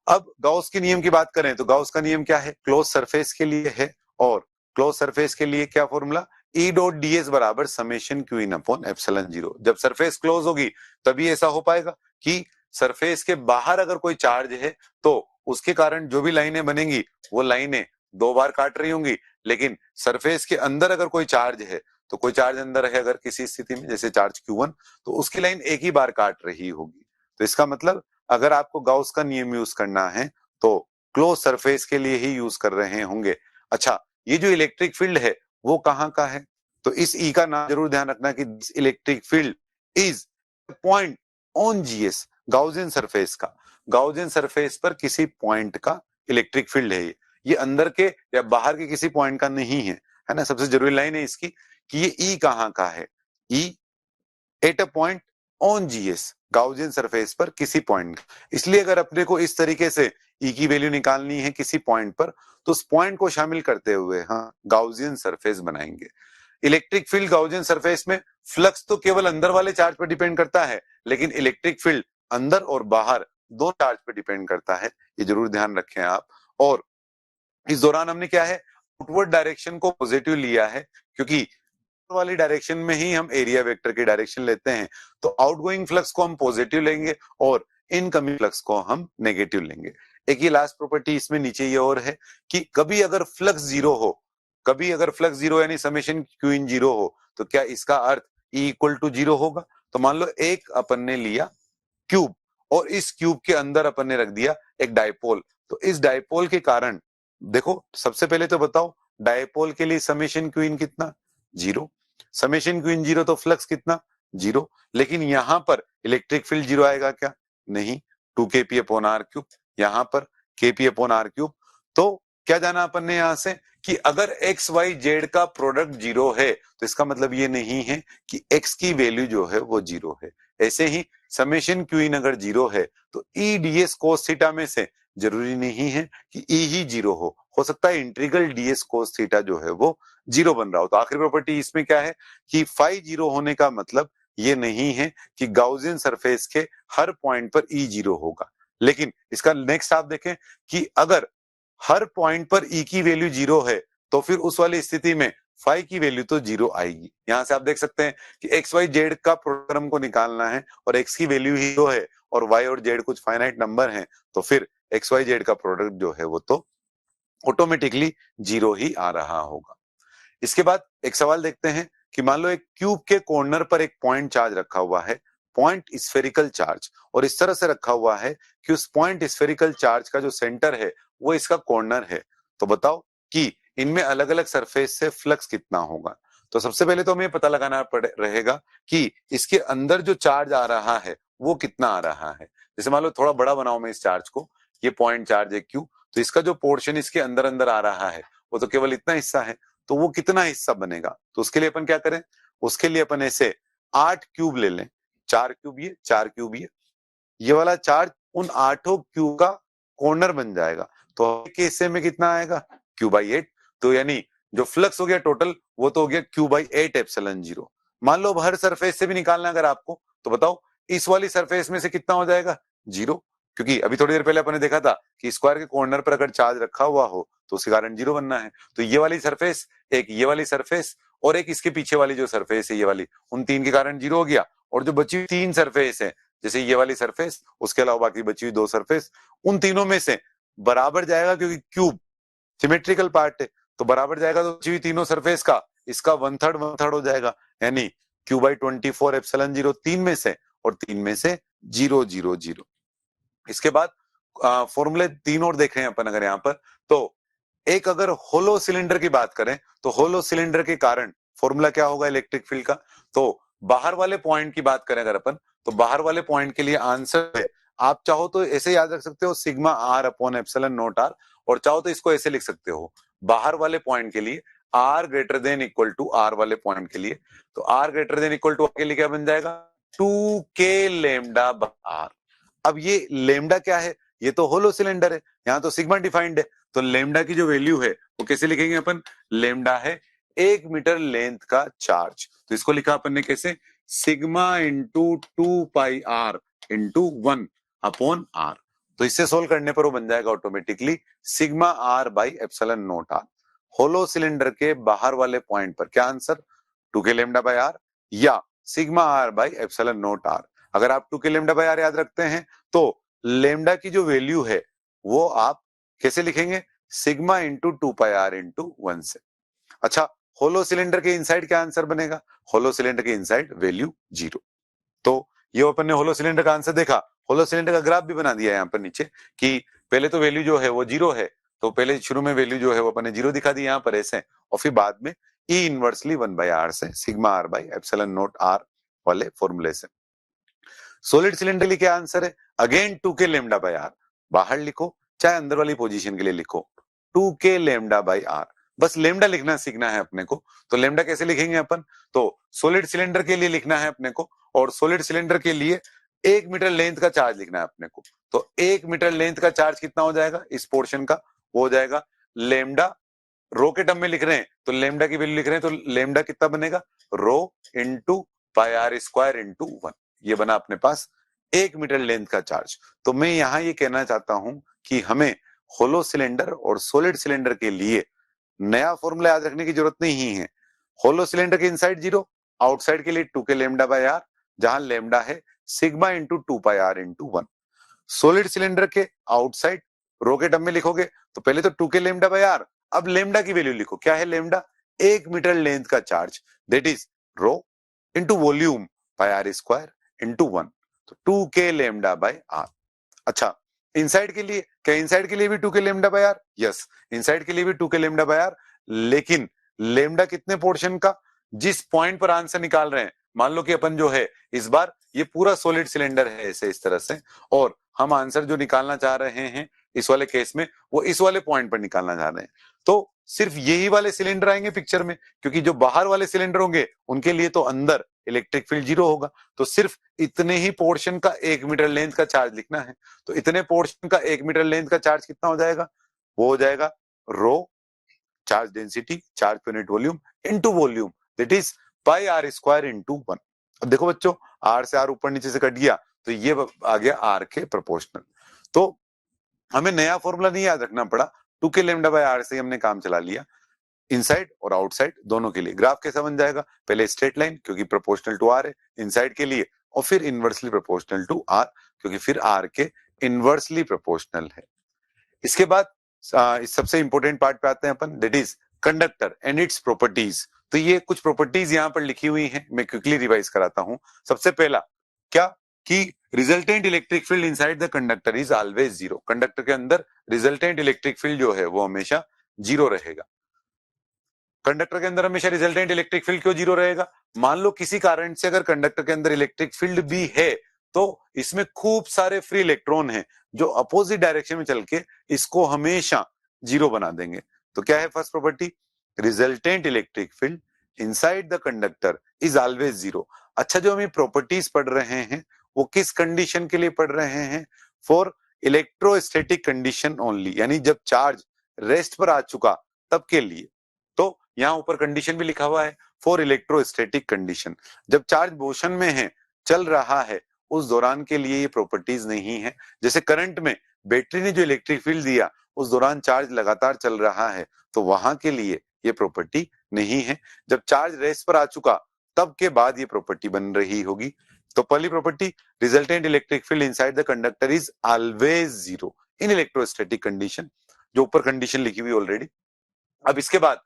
अब गाउस के नियम की बात करें तो गाउस का नियम क्या है, क्लोज सरफेस के लिए है, और क्लोज सरफेस के लिए क्या फॉर्मूला, E डॉट ds बराबर समेशन Q इन अपॉन एप्सिलॉन 0। जब सरफेस क्लोज होगी तभी ऐसा हो पाएगा कि सरफेस के बाहर अगर कोई चार्ज है तो उसके कारण जो भी लाइनें बनेंगी वो लाइनें 2 बार काट रही होंगी, लेकिन सरफेस के अंदर अगर कोई चार्ज है तो कोई चार्ज अंदर है अगर किसी स्थिति में जैसे चार्ज Q1, तो उसकी लाइन एक ही बार काट रही होगी। तो इसका मतलब अगर आपको गाउस का नियम यूज करना है तो क्लोज सरफेस के लिए ही यूज कर रहे होंगे। अच्छा, ये जो इलेक्ट्रिक फील्ड है वो कहाँ का है, तो इस ई का नाम जरूर ध्यान रखना कि electric field is point on GS, Gaussian surface का, गाउसियन सरफेस पर किसी पॉइंट का इलेक्ट्रिक फील्ड है। ये अंदर के या बाहर के किसी पॉइंट का नहीं है ना। सबसे जरूरी लाइन है इसकी कि ये ई कहाँ का है, E at a point on GS, Gaussian surface पर किसी पॉइंट। इसलिए अगर अपने को इस तरीके से ई की वैल्यू निकालनी है किसी पॉइंट पर तो उस पॉइंट को शामिल करते हुए हाँ गाउसियन सरफेस बनाएंगे। इलेक्ट्रिक फील्ड गाउसियन सरफेस में फ्लक्स तो केवल अंदर वाले चार्ज पर डिपेंड करता है, लेकिन इलेक्ट्रिक फील्ड अंदर और बाहर दो चार्ज पे डिपेंड करता है, ये जरूर ध्यान रखें आप। और इस दौरान हमने क्या है, आउटवर्ड डायरेक्शन को पॉजिटिव लिया है, क्योंकि वाली डायरेक्शन में ही हम एरिया वेक्टर की डायरेक्शन लेते हैं, तो आउटगोइंग फ्लक्स को हम पॉजिटिव लेंगे और इनकमिंग फ्लक्स को हम नेगेटिव लेंगे। एक ये लास्ट प्रॉपर्टी इसमें नीचे ये और है कि कभी अगर फ्लक्स जीरो हो, कभी अगर फ्लक्स जीरो यानी समेशन क्यू इन जीरो हो, तो क्या इसका अर्थ E इक्वल टू जीरो होगा? तो मान लो एक अपन ने लिया क्यूब और इस क्यूब के अंदर अपन ने रख दिया एक डायपोल, तो इस डायपोल के कारण देखो, सबसे पहले तो बताओ डायपोल के लिए समेशन क्यू इन कितना? Zero. Summation Q in zero तो फ्लक्स कितना? जीरो। लेकिन यहां पर इलेक्ट्रिक फील्ड जीरो आएगा क्या? नहीं, 2kp अपॉन आर क्यूब, यहां पर kp अपॉन आर क्यूब। तो क्या जाना अपन ने यहां से कि अगर एक्स वाई जेड का प्रोडक्ट जीरो है, तो इसका मतलब ये नहीं है कि एक्स की वैल्यू जो है वो जीरो है। ऐसे ही समेशन क्यू इन अगर जीरो है, तो ई डीएस कोस थीटा में से जरूरी नहीं है कि ई ही जीरो हो सकता है इंटीग्रल डीएस कोस थीटा जो है वो जीरो बन रहा हो। तो आखिरी प्रॉपर्टी इसमें क्या है कि फाई जीरो होने का मतलब ये नहीं है कि गाउसियन सरफेस के हर पॉइंट पर ई जीरो होगा, लेकिन इसका नेक्स्ट आप देखें कि अगर हर पॉइंट पर ई की वैल्यू जीरो है, तो फिर उस वाली स्थिति में फाई की वैल्यू तो जीरो आएगी। यहां से आप देख सकते हैं कि एक्स वाई जेड का प्रोडक्ट को निकालना है और एक्स की वैल्यू ही दो है और वाई और जेड कुछ फाइनाइट नंबर हैं, तो फिर एक्स वाई जेड का प्रोडक्ट जो है वो तो ऑटोमेटिकली जीरो ही आ रहा होगा। इसके बाद एक सवाल देखते हैं कि मान लो एक क्यूब के कॉर्नर पर एक पॉइंट चार्ज रखा हुआ है, पॉइंट स्फेरिकल चार्ज, और इस तरह से रखा हुआ है कि उस पॉइंट स्फेरिकल चार्ज का जो सेंटर है वो इसका कॉर्नर है। तो बताओ कि इनमें अलग अलग सरफेस से फ्लक्स कितना होगा? तो सबसे पहले तो हमें पता लगाना रहेगा कि इसके अंदर जो चार्ज आ रहा है वो कितना आ रहा है। जैसे मान लो थोड़ा बड़ा बनाओ मैं इस चार्ज को, ये पॉइंट चार्ज है क्यू, तो इसका जो पोर्शन इसके अंदर अंदर आ रहा है वो तो केवल इतना हिस्सा है, तो वो कितना हिस्सा बनेगा? तो उसके लिए अपन क्या करें, उसके लिए अपन ऐसे 8 क्यूब ले लें, 4 क्यूब ये, 4 क्यूब ये वाला चार्ज उन 8 क्यूब का कॉर्नर बन जाएगा। तो के हिस्से में कितना आएगा? Q by 8। तो यानी जो फ्लक्स हो गया टोटल वो तो हो गया क्यू बाई 8 एप्सिलॉन जीरो। मान लो हर सरफेस से भी निकालना अगर आपको, तो बताओ इस वाली सरफेस में से कितना हो जाएगा? जीरो, क्योंकि अभी थोड़ी देर पहले अपन ने देखा था कि स्क्वायर के कॉर्नर पर अगर चार्ज रखा हुआ हो तो उसके कारण जीरो बनना है। तो ये वाली सरफेस, एक ये वाली सरफेस और एक इसके पीछे वाली जो सरफेस है ये वाली, उन तीन के कारण जीरो हो गया। और जो बची हुई तीन सरफेस है, जैसे ये वाली सरफेस, उसके अलावा बाकी बची हुई दो सरफेस, उन तीनों में से बराबर जाएगा, क्योंकि क्यूब सिमेट्रिकल पार्ट है तो बराबर जाएगा, तो बची हुई तीनों सरफेस का इसका वन थर्ड हो जाएगा, यानी क्यू बाई 24 एप्सिलॉन जीरो, तीन में से और तीन में से जीरो जीरो जीरो। इसके बाद फॉर्मूले तीन और देख रहे हैं अपन अगर यहाँ पर, तो एक अगर होलो सिलेंडर की बात करें तो होलो सिलेंडर के कारण फॉर्मूला क्या होगा इलेक्ट्रिक फील्ड का? तो बाहर वाले पॉइंट की बात करें अगर अपन, तो बाहर वाले पॉइंट के लिए आंसर है, आप चाहो तो ऐसे याद रख सकते हो sigma R upon epsilon naught R, और चाहो तो इसको ऐसे लिख सकते हो बाहर वाले पॉइंट के लिए R greater than equal to R वाले पॉइंट के लिए, तो R greater than equal to के लिए क्या बन जाएगा? 2k lambda R. अब ये लेमडा क्या है? ये तो होलो सिलेंडर है, यहाँ तो सिग्मा डिफाइंड है, तो लेमडा की जो वैल्यू है वो कैसे लिखेंगे अपन? लेमडा है 1 मीटर लेंथ का चार्ज, तो इसको लिखा अपन ने कैसे? Sigma into 2 pi R into 1 upon R. तो इससे सोल्व करने पर वो बन जाएगा automatically sigma R by epsilon naught R. Hollow cylinder के बाहर वाले पॉइंट पर क्या answer? 2k lambda by R या sigma R by epsilon naught R. अगर आप 2k लेमडा बाई आर याद रखते हैं तो लेमडा की जो वैल्यू है वो आप कैसे लिखेंगे? Sigma into 2 pi R into 1 से। अच्छा, होलो सिलेंडर के इनसाइड क्या आंसर बनेगा? होलो सिलेंडर के इनसाइड वैल्यू जीरो। तो ये अपन ने होलो सिलेंडर का आंसर देखा। होलो सिलेंडर का ग्राफ भी बना दिया यहाँ पर नीचे कि पहले तो वैल्यू जो है वो जीरो है, तो पहले शुरू में वैल्यू जो है वो अपन ने जीरो दिखा दी यहाँ पर ऐसे, और फिर बाद में ई इनवर्सली 1 बाई आर से sigma R by epsilon naught R वाले फॉर्मूले से। सॉलिड सिलेंडर के लिए क्या आंसर है? Again 2k lambda by are, बाहर लिखो चाहे अंदर वाली पोजीशन के लिए लिखो 2k लेमडा बाई आर, बस लेमडा लिखना सीखना है अपने को। तो लेमडा कैसे लिखेंगे अपन? तो सॉलिड सिलेंडर के लिए लिखना है अपने को, और सॉलिड सिलेंडर के लिए 1 मीटर लेंथ का चार्ज लिखना है अपने को। तो 1 मीटर लेंथ का चार्ज कितना हो जाएगा इस पोर्शन का? वो हो जाएगा लेमडा रो के टर्म में लिख रहे हैं तो लेमडा की वैल्यू लिख रहे हैं, तो लेमडा कितना बनेगा, rho into pi R square into 1। ये बना अपने पास 1 मीटर लेंथ का चार्ज। तो मैं यहां ये कहना चाहता हूं कि हमें होलो सिलेंडर और सॉलिड सिलेंडर के लिए नया फॉर्मूला याद रखने की जरूरत नहीं है। होलो सिलेंडर के इनसाइड 0, आउटसाइड के लिए 2k लेमडा बाय आर, जहां लेमडा है sigma into 2 pi R into 1। Solid cylinder के आउटसाइड रो के टर्म में लिखोगे तो पहले तो 2k लेमडा बाय आर, अब लेमडा की वैल्यू लिखो, क्या है लेमडा, 1 मीटर लेंथ का charge, that is rho into volume pi R square into 1, तो 2k लेमडा बाय आर। अच्छा, इनसाइड के लिए, क्या इनसाइड के लिए भी 2k lambda by R, yes inside के लिए भी 2k लेमडा बाय आर, लेकिन लेमडा कितने पोर्शन का, जिस पॉइंट पर आंसर निकाल रहे हैं, मान लो कि अपन जो है इस बार ये पूरा सॉलिड सिलेंडर है ऐसे इस तरह से, और हम आंसर जो निकालना चाह रहे हैं इस वाले केस में वो इस वाले पॉइंट पर निकालना चाह रहे हैं, तो सिर्फ यही वाले सिलेंडर आएंगे पिक्चर में, क्योंकि जो बाहर वाले सिलेंडर होंगे उनके लिए तो अंदर इलेक्ट्रिक फील्ड 0 होगा, तो सिर्फ इतने ही पोर्शन का 1 मीटर लेंथ का चार्ज लिखना है। तो इतने पोर्शन का 1 मीटर लेंथ का चार्ज कितना हो जाएगा, वो हो जाएगा rho charge density, charge per unit volume into volume, that is pi R square into 1। अब देखो बच्चों, आर से आर ऊपर नीचे से कट गया तो ये आ गया आर के प्रोपोर्शनल। तो हमें नया फॉर्मूला नहीं याद रखना पड़ा, 2k लेमडा बाय आर से हमने काम चला लिया इनसाइड और आउटसाइड दोनों के लिए। ग्राफ कैसा बन जाएगा, पहले स्ट्रेट लाइन क्योंकि प्रोपोर्शनल टू आर है इनसाइड के लिए, और फिर इनवर्सली प्रोपोर्शनल टू आर क्योंकि फिर आर के इनवर्सली प्रोपोर्शनल है। इसके बाद इस सबसे इंपॉर्टेंट पार्ट पे आते हैं अपन, that is conductor and its properties. तो ये कुछ प्रॉपर्टीज यहाँ पर लिखी हुई हैं, मैं क्विकली रिवाइज कराता हूँ। सबसे पहला क्या, कि resultant electric field inside the conductor is always 0। Conductor के अंदर रिजल्टेंट इलेक्ट्रिक फील्ड जो है वो हमेशा 0 रहेगा। कंडक्टर के अंदर हमेशा रिजल्टेंट इलेक्ट्रिक फील्ड क्यों 0 रहेगा, मान लो किसी कारण से अगर कंडक्टर के अंदर इलेक्ट्रिक फील्ड भी है तो इसमें खूब सारे फ्री इलेक्ट्रॉन हैं जो अपोजिट डायरेक्शन में चल के इसको हमेशा 0 बना देंगे। तो क्या है first property, resultant electric field inside the conductor is always 0। अच्छा, जो हम ये प्रॉपर्टीज पढ़ रहे हैं वो किस कंडीशन के लिए पढ़ रहे हैं, फॉर इलेक्ट्रोस्टैटिक कंडीशन ओनली, यानी जब चार्ज रेस्ट पर आ चुका तब के लिए। तो यहाँ ऊपर कंडीशन भी लिखा हुआ है, फॉर इलेक्ट्रोस्टैटिक कंडीशन, जब चार्ज मोशन में है, चल रहा है, उस दौरान के लिए ये प्रॉपर्टीज नहीं है। जैसे करंट में बैटरी ने जो इलेक्ट्रिक फील्ड दिया उस दौरान चार्ज लगातार चल रहा है, तो वहां के लिए ये प्रॉपर्टी नहीं है। जब चार्ज रेस्ट पर आ चुका तब के बाद ये प्रॉपर्टी बन रही होगी। तो पहली property, resultant electric field inside the conductor is always 0 in electrostatic condition, जो ऊपर कंडीशन लिखी हुई ऑलरेडी। अब इसके बाद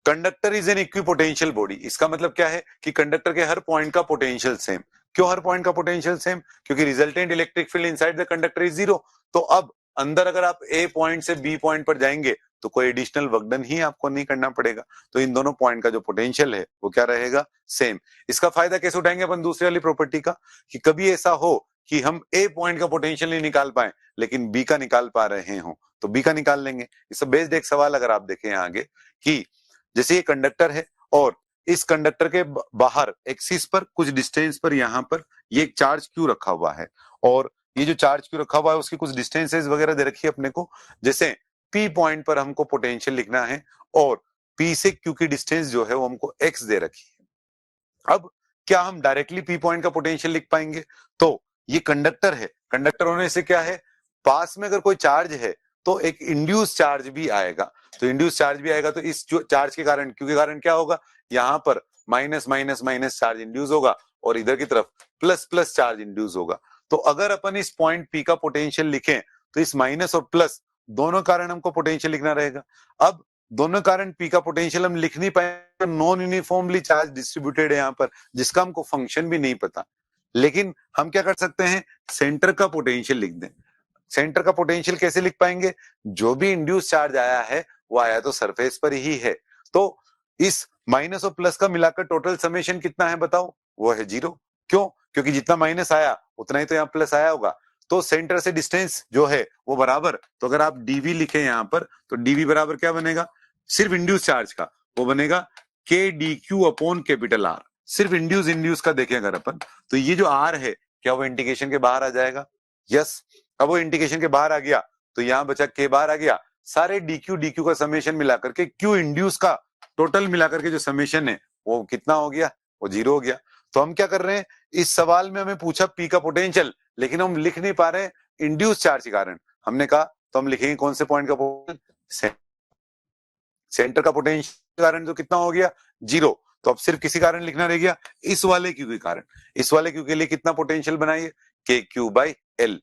conductor is an equipotential body, इसका मतलब क्या है कि कंडक्टर के हर पॉइंट का पोटेंशियल सेम। क्यों हर पॉइंट का पोटेंशियल सेम, क्योंकि resultant electric field inside the conductor is 0। तो अब अंदर अगर आप ए पॉइंट से बी पॉइंट पर जाएंगे तो कोई एडिशनल वर्क डन ही आपको नहीं करना पड़ेगा, तो इन दोनों पॉइंट का जो पोटेंशियल है वो क्या रहेगा, सेम। इसका फायदा कैसे उठाएंगे अपन दूसरी वाली प्रॉपर्टी का, कि कभी ऐसा हो कि हम ए पॉइंट का पोटेंशियल नहीं निकाल पाए लेकिन बी का निकाल पा रहे हो तो बी का निकाल लेंगे। इससे बेस्ड एक सवाल अगर आप देखें आगे, कि जैसे ये कंडक्टर है और इस कंडक्टर के बाहर एक्सिस पर कुछ डिस्टेंस पर यहाँ पर ये एक चार्ज क्यू रखा हुआ है, और ये जो चार्ज क्यू रखा हुआ है उसकी कुछ डिस्टेंसेस वगैरह दे रखी है अपने को। जैसे पी पॉइंट पर हमको पोटेंशियल लिखना है और पी से क्यू की डिस्टेंस जो है वो हमको एक्स दे रखी है। अब क्या हम डायरेक्टली पी पॉइंट का पोटेंशियल लिख पाएंगे, तो ये कंडक्टर है, कंडक्टर होने से क्या है, पास में अगर कोई चार्ज है तो एक इंड्यूस चार्ज भी आएगा, तो इंड्यूस चार्ज भी आएगा तो इस चार्ज के कारण, क्यू के कारण क्या होगा, यहाँ पर minus minus minus charge induce होगा और इधर की तरफ प्लस प्लस चार्ज इंड्यूस होगा। तो अगर अपन इस पॉइंट पी का पोटेंशियल लिखें तो इस माइनस और प्लस दोनों कारण हमको पोटेंशियल लिखना रहेगा। अब दोनों कारण पी का पोटेंशियल हम लिख नहीं पाएंगे, नॉन यूनिफॉर्मली चार्ज डिस्ट्रीब्यूटेड है यहाँ पर, जिसका हमको फंक्शन भी नहीं पता। लेकिन हम क्या कर सकते हैं, सेंटर का पोटेंशियल लिख दें। सेंटर का पोटेंशियल कैसे लिख पाएंगे, जो भी इंड्यूस चार्ज आया है वो आया तो सरफेस पर ही है, तो इस माइनस और प्लस का मिलाकर टोटल समेशन कितना है बताओ, वो है 0। क्यों, क्योंकि जितना माइनस आया उतना ही तो यहाँ प्लस आया होगा। तो सेंटर से डिस्टेंस जो है वो बराबर, तो अगर आप डीवी लिखें यहाँ पर तो डीवी बराबर क्या बनेगा, सिर्फ इंड्यूस चार्ज का वो बनेगा के D Q upon capital are. सिर्फ इंड्यूस का देखें अगर अपन, तो ये जो आर है क्या वो इंटीग्रेशन के बाहर आ जाएगा, यस। अब वो इंटीग्रेशन के बाहर आ गया तो यहाँ बचा के बाहर आ गया, सारे डीक्यू का समेशन मिलाकर के क्यू इंड्यूस का टोटल मिलाकर के जो समेशन है वो कितना हो गया, वो 0 हो गया। तो हम क्या कर रहे हैं, इस सवाल में हमें पूछा पी का पोटेंशियल, लेकिन हम लिख नहीं पा रहे हैं इंड्यूस चार्ज के कारण। हमने कहा तो हम लिखेंगे कौन से पॉइंट का पोटेंशियल, सेंटर का पोटेंशियल के कारण जो कितना हो गया 0। तो अब सिर्फ किसी कारण लिखना रह गया, इस वाले क्यू के कारण। इस वाले क्यू के लिए कितना पोटेंशियल बनाइए, के क्यू बाई एल।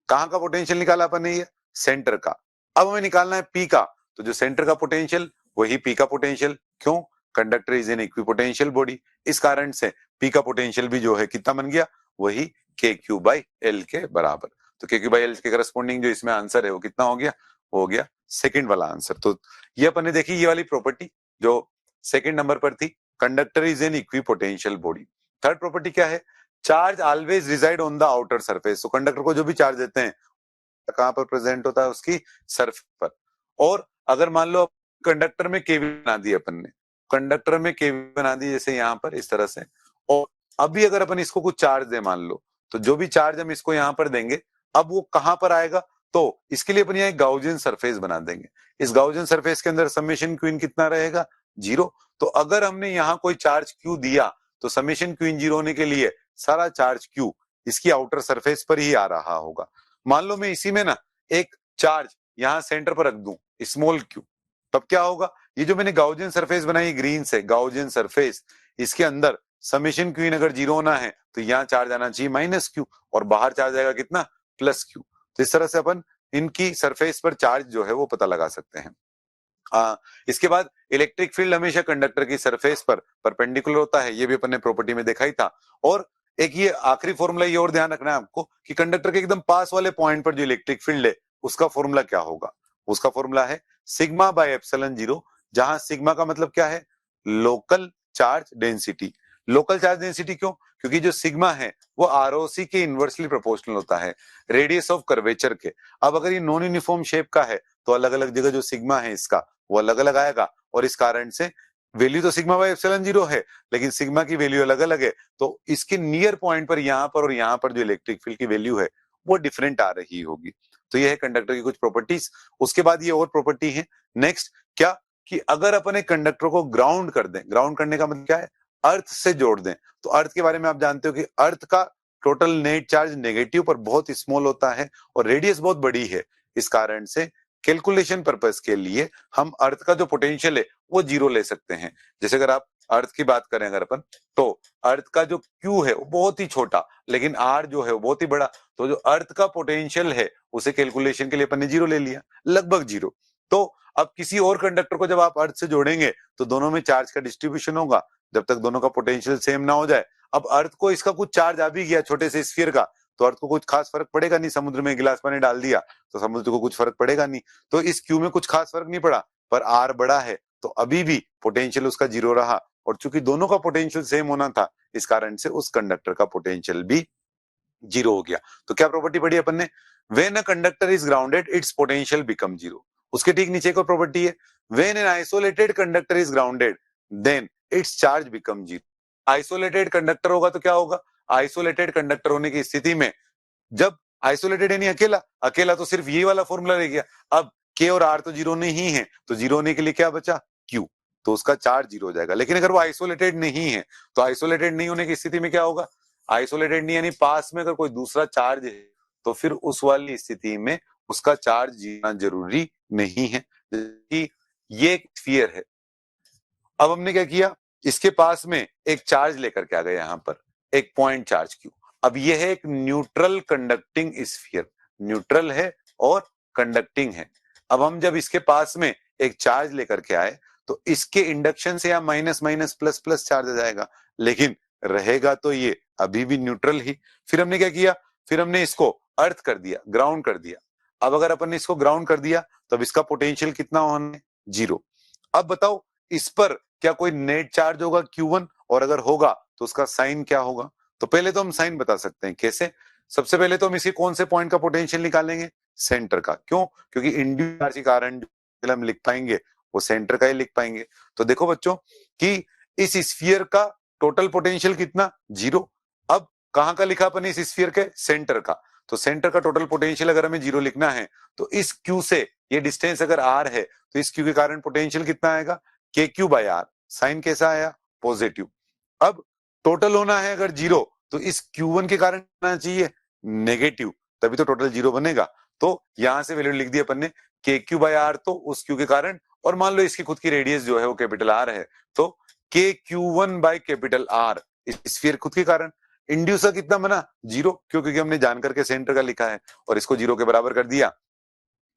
कहां का पोटेंशियल निकाला अपन ने, ये सेंटर का। अब हमें निकालना है पी का, तो जो सेंटर का पोटेंशियल वही पी का पोटेंशियल। क्यों, conductor is an equipotential body, इस कारण से पी का पोटेंशियल भी जो है कितना बन गया, वही के क्यू बाई एल के बराबर। तो के क्यू बाई एल के करस्पॉन्डिंग जो इसमें आंसर है वो कितना हो गया, हो गया सेकंड वाला आंसर। तो ये अपन ने देखी ये वाली प्रॉपर्टी जो सेकंड नंबर पर थी, conductor is an equipotential body. Third property क्या है, charge always reside on the outer surface. तो कंडक्टर को जो भी चार्ज देते हैं कहां पर प्रेजेंट होता है, उसकी सरफेस पर। और अगर मान लो कंडक्टर में केवी बना दी अपन ने, कंडक्टर में केवी बना दी जैसे यहां पर इस तरह से, और अभी अगर अपन इसको कुछ चार्ज दे मान लो, तो जो भी चार्ज हम इसको यहां पर देंगे अब वो कहां पर आएगा, तो इसके लिए अपन यहाँ एक गाउजियन सरफेस बना देंगे। इस गाउजियन सरफेस के अंदर समेशन क्वीन कितना रहेगा, 0। तो अगर हमने यहाँ कोई चार्ज क्यू दिया तो समेशन क्वीन 0 होने के लिए सारा चार्ज क्यू इसकी आउटर सरफेस पर ही आ रहा होगा। मान लो मैं इसी में ना एक चार्ज यहां सेंटर पर रख दूं स्मॉल क्यू, तब क्या होगा, ये जो मैंने गाउजियन सरफेस बनाई ग्रीन से, गाउजियन सरफेस, इसके अंदर समेशन क्वीन अगर 0 होना है तो यहाँ चार्ज आना चाहिए माइनस क्यू, और बाहर चार्ज आएगा कितना, प्लस क्यू। तो इस तरह से अपन इनकी सरफेस पर चार्ज जो है वो पता लगा सकते हैं। इसके बाद इलेक्ट्रिक फील्ड हमेशा कंडक्टर की सरफेस पर परपेंडिकुलर होता है, ये भी अपन ने प्रॉपर्टी में देखा ही था। और एक ये आखिरी फॉर्मूला ये और ध्यान रखना है आपको कि कंडक्टर के एकदम पास वाले पॉइंट पर जो इलेक्ट्रिक फील्ड है उसका फॉर्मूला क्या होगा, उसका फॉर्मूला है सिग्मा बाय एप्सिलॉन 0, जहां सिग्मा का मतलब क्या है, local charge density. Local charge density क्यों, क्योंकि जो सिग्मा है वो आरओसी के इनवर्सली प्रोपोर्शनल होता है रेडियस ऑफ कर्वेचर के। अब अगर ये नॉन यूनिफॉर्म शेप का है तो अलग अलग जगह जो सिग्मा है इसका वो अलग अलग आएगा, और इस कारण से वैल्यू तो सिग्मा बाय एप्सिलॉन 0 है लेकिन सिग्मा की वैल्यू अलग अलग है, तो इसके नियर पॉइंट पर यहाँ पर और यहाँ पर जो इलेक्ट्रिक फील्ड की वैल्यू है वो डिफरेंट आ रही होगी। तो ये है कंडक्टर की कुछ प्रॉपर्टीज। उसके बाद ये और प्रॉपर्टी है नेक्स्ट क्या, कि अगर अपन एक कंडक्टर को ग्राउंड कर दें, ग्राउंड करने का मतलब क्या है, अर्थ से जोड़ दें। तो अर्थ के बारे में आप जानते हो कि अर्थ का टोटल नेट चार्ज नेगेटिव पर बहुत स्मॉल होता है और रेडियस बहुत बड़ी है, इस कारण से कैलकुलेशन पर्पस के लिए हम अर्थ का जो पोटेंशियल है वो 0 ले सकते हैं। जैसे अगर आप अर्थ की बात करें अगर अपन, तो अर्थ का जो क्यू है वो बहुत ही छोटा लेकिन आर जो है वो बहुत ही बड़ा, तो जो अर्थ का पोटेंशियल है उसे कैलकुलेशन के लिए अपन ने 0 ले लिया, लगभग 0। तो अब किसी और कंडक्टर को जब आप अर्थ से जोड़ेंगे तो दोनों में चार्ज का डिस्ट्रीब्यूशन होगा जब तक दोनों का पोटेंशियल सेम ना हो जाए। अब अर्थ को इसका कुछ चार्ज आ भी गया छोटे से स्फीयर का, तो अर्थ को कुछ खास फर्क पड़ेगा नहीं, समुद्र में गिलास पानी डाल दिया तो समुद्र को कुछ फर्क पड़ेगा नहीं, तो इस क्यू में कुछ खास फर्क नहीं पड़ा। पर आर बड़ा है तो अभी भी पोटेंशियल उसका 0 रहा, और चूंकि दोनों का पोटेंशियल सेम होना था इस कारण से उस कंडक्टर का पोटेंशियल भी 0 हो गया। तो क्या प्रॉपर्टी पढ़ी अपन ने, when a conductor is grounded its potential become 0। उसके ठीक नीचे को प्रॉपर्टी है, when an isolated conductor is grounded then its charge become 0। Isolated conductor होगा तो क्या होगा, आइसोलेटेड कंडक्टर होने की स्थिति में जब आइसोलेटेड यानी अकेला, अकेला तो सिर्फ ये वाला फॉर्मूला रह गया। अब के और आर तो 0 नहीं है तो 0 होने के लिए क्या बचा, क्यू, तो उसका चार्ज 0 हो जाएगा। लेकिन अगर वो आइसोलेटेड नहीं है तो आइसोलेटेड नहीं होने की स्थिति में क्या होगा, आइसोलेटेड नहीं यानी पास में अगर कोई दूसरा चार्ज है तो फिर उस वाली स्थिति में उसका चार्ज जीना जरूरी नहीं है। कि ये एक स्फीयर है, अब हमने क्या किया, इसके पास में एक चार्ज लेकर के आ गए यहां पर एक पॉइंट चार्ज क्यू। अब ये है एक न्यूट्रल कंडक्टिंग स्फीयर, न्यूट्रल है और कंडक्टिंग है। अब हम जब इसके पास में एक चार्ज लेकर के आए तो इसके इंडक्शन से या minus minus plus plus charge आ जाएगा, लेकिन रहेगा तो ये अभी भी न्यूट्रल ही। फिर हमने क्या किया, फिर हमने इसको अर्थ कर दिया, ग्राउंड कर दिया। अब अगर अपन ने इसको ग्राउंड कर दिया तब इसका पोटेंशियल कितना होना, 0। अब बताओ इस पर क्या कोई नेट चार्ज होगा Q1, और अगर होगा तो उसका साइन क्या होगा। तो पहले तो हम साइन बता सकते हैं, कैसे, सबसे पहले तो हम इसी कौन से पॉइंट का पोटेंशियल निकालेंगे, सेंटर का। क्यों, क्योंकि इंड्यूस चार्ज के कारण जो हम लिख पाएंगे वो सेंटर का ही लिख पाएंगे। तो देखो बच्चों कि इस स्फीयर का टोटल पोटेंशियल कितना, 0। अब कहां का लिखा अपन इस स्फीयर के, सेंटर का। तो सेंटर का टोटल पोटेंशियल अगर हमें 0 लिखना है तो इस Q से ये डिस्टेंस अगर r है तो इस q के कारण पोटेंशियल कितना आएगा, KQ/r। साइन कैसा आया, पॉजिटिव। अब टोटल होना है अगर जीरो तो इस Q1 के कारण आना चाहिए नेगेटिव, तभी तो टोटल जीरो बनेगा। तो यहां से वैल्यू लिख दी अपन ने KQ/r, तो उस Q के कारण, और मान लो इसकी खुद की रेडियस जो है वो कैपिटल R है, तो KQ1/R इस स्फीयर खुद के कारण। इंड्यूसर कितना बना, जीरो, क्योंकि हमने जान करके सेंटर का लिखा है और इसको जीरो के बराबर कर दिया,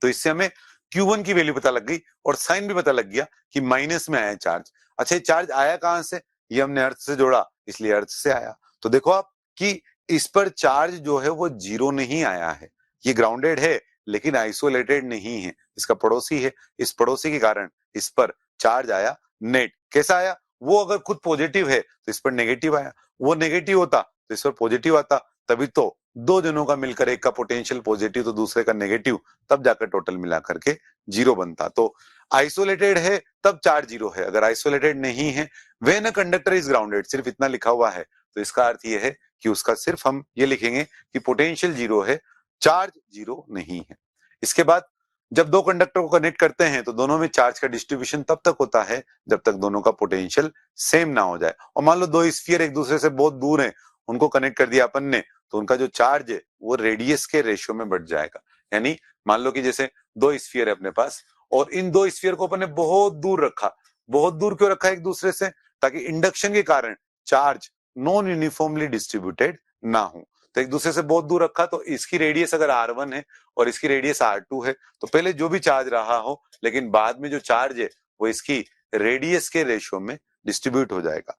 तो इससे हमें Q1 की वैल्यू पता लग गई और साइन भी पता लग गया कि माइनस में आया चार्ज। अच्छा, ये चार्ज आया कहां से, ये हमने अर्थ से जोड़ा इसलिए अर्थ से आया। तो देखो आप कि इस पर चार्ज जो है वो जीरो नहीं आया है, ये ग्राउंडेड है लेकिन आइसोलेटेड नहीं है, इसका पड़ोसी है, इस पड़ोसी के कारण इस पर चार्ज आया नेट। कैसा आया, वो अगर खुद पॉजिटिव है तो इस पर नेगेटिव आया, वो नेगेटिव होता तो इस पर पॉजिटिव आता, तभी तो दो जनों का मिलकर एक का पोटेंशियल पॉजिटिव तो दूसरे का नेगेटिव, तब जाकर टोटल मिला करके जीरो बनता। तो आइसोलेटेड है तब चार्ज जीरो है, अगर आइसोलेटेड नहीं है when a conductor is grounded, सिर्फ इतना लिखा हुआ है तो इसका अर्थ ये है कि उसका सिर्फ हम ये लिखेंगे कि पोटेंशियल जीरो है, चार्ज जीरो नहीं है। इसके बाद जब दो कंडक्टर को कनेक्ट करते हैं तो दोनों में चार्ज का डिस्ट्रीब्यूशन तब तक होता है जब तक दोनों का पोटेंशियल सेम ना हो जाए। और मान लो दो स्फीयर एक दूसरे से बहुत दूर हैं, उनको कनेक्ट कर दिया अपन ने, तो उनका जो चार्ज है वो रेडियस के रेशियो में बढ़ जाएगा। यानी मान लो कि जैसे दो स्फीयर है अपने पास और इन दो स्फीयर को अपन ने बहुत दूर रखा, बहुत दूर क्यों रखा एक दूसरे से, ताकि इंडक्शन के कारण चार्ज नॉन यूनिफॉर्मली डिस्ट्रीब्यूटेड ना हो। तो एक दूसरे से बहुत दूर रखा तो इसकी रेडियस अगर R1 है और इसकी रेडियस R2 है तो पहले जो भी चार्ज रहा हो, लेकिन बाद में जो चार्ज है वो इसकी रेडियस के रेशियो में डिस्ट्रीब्यूट हो जाएगा।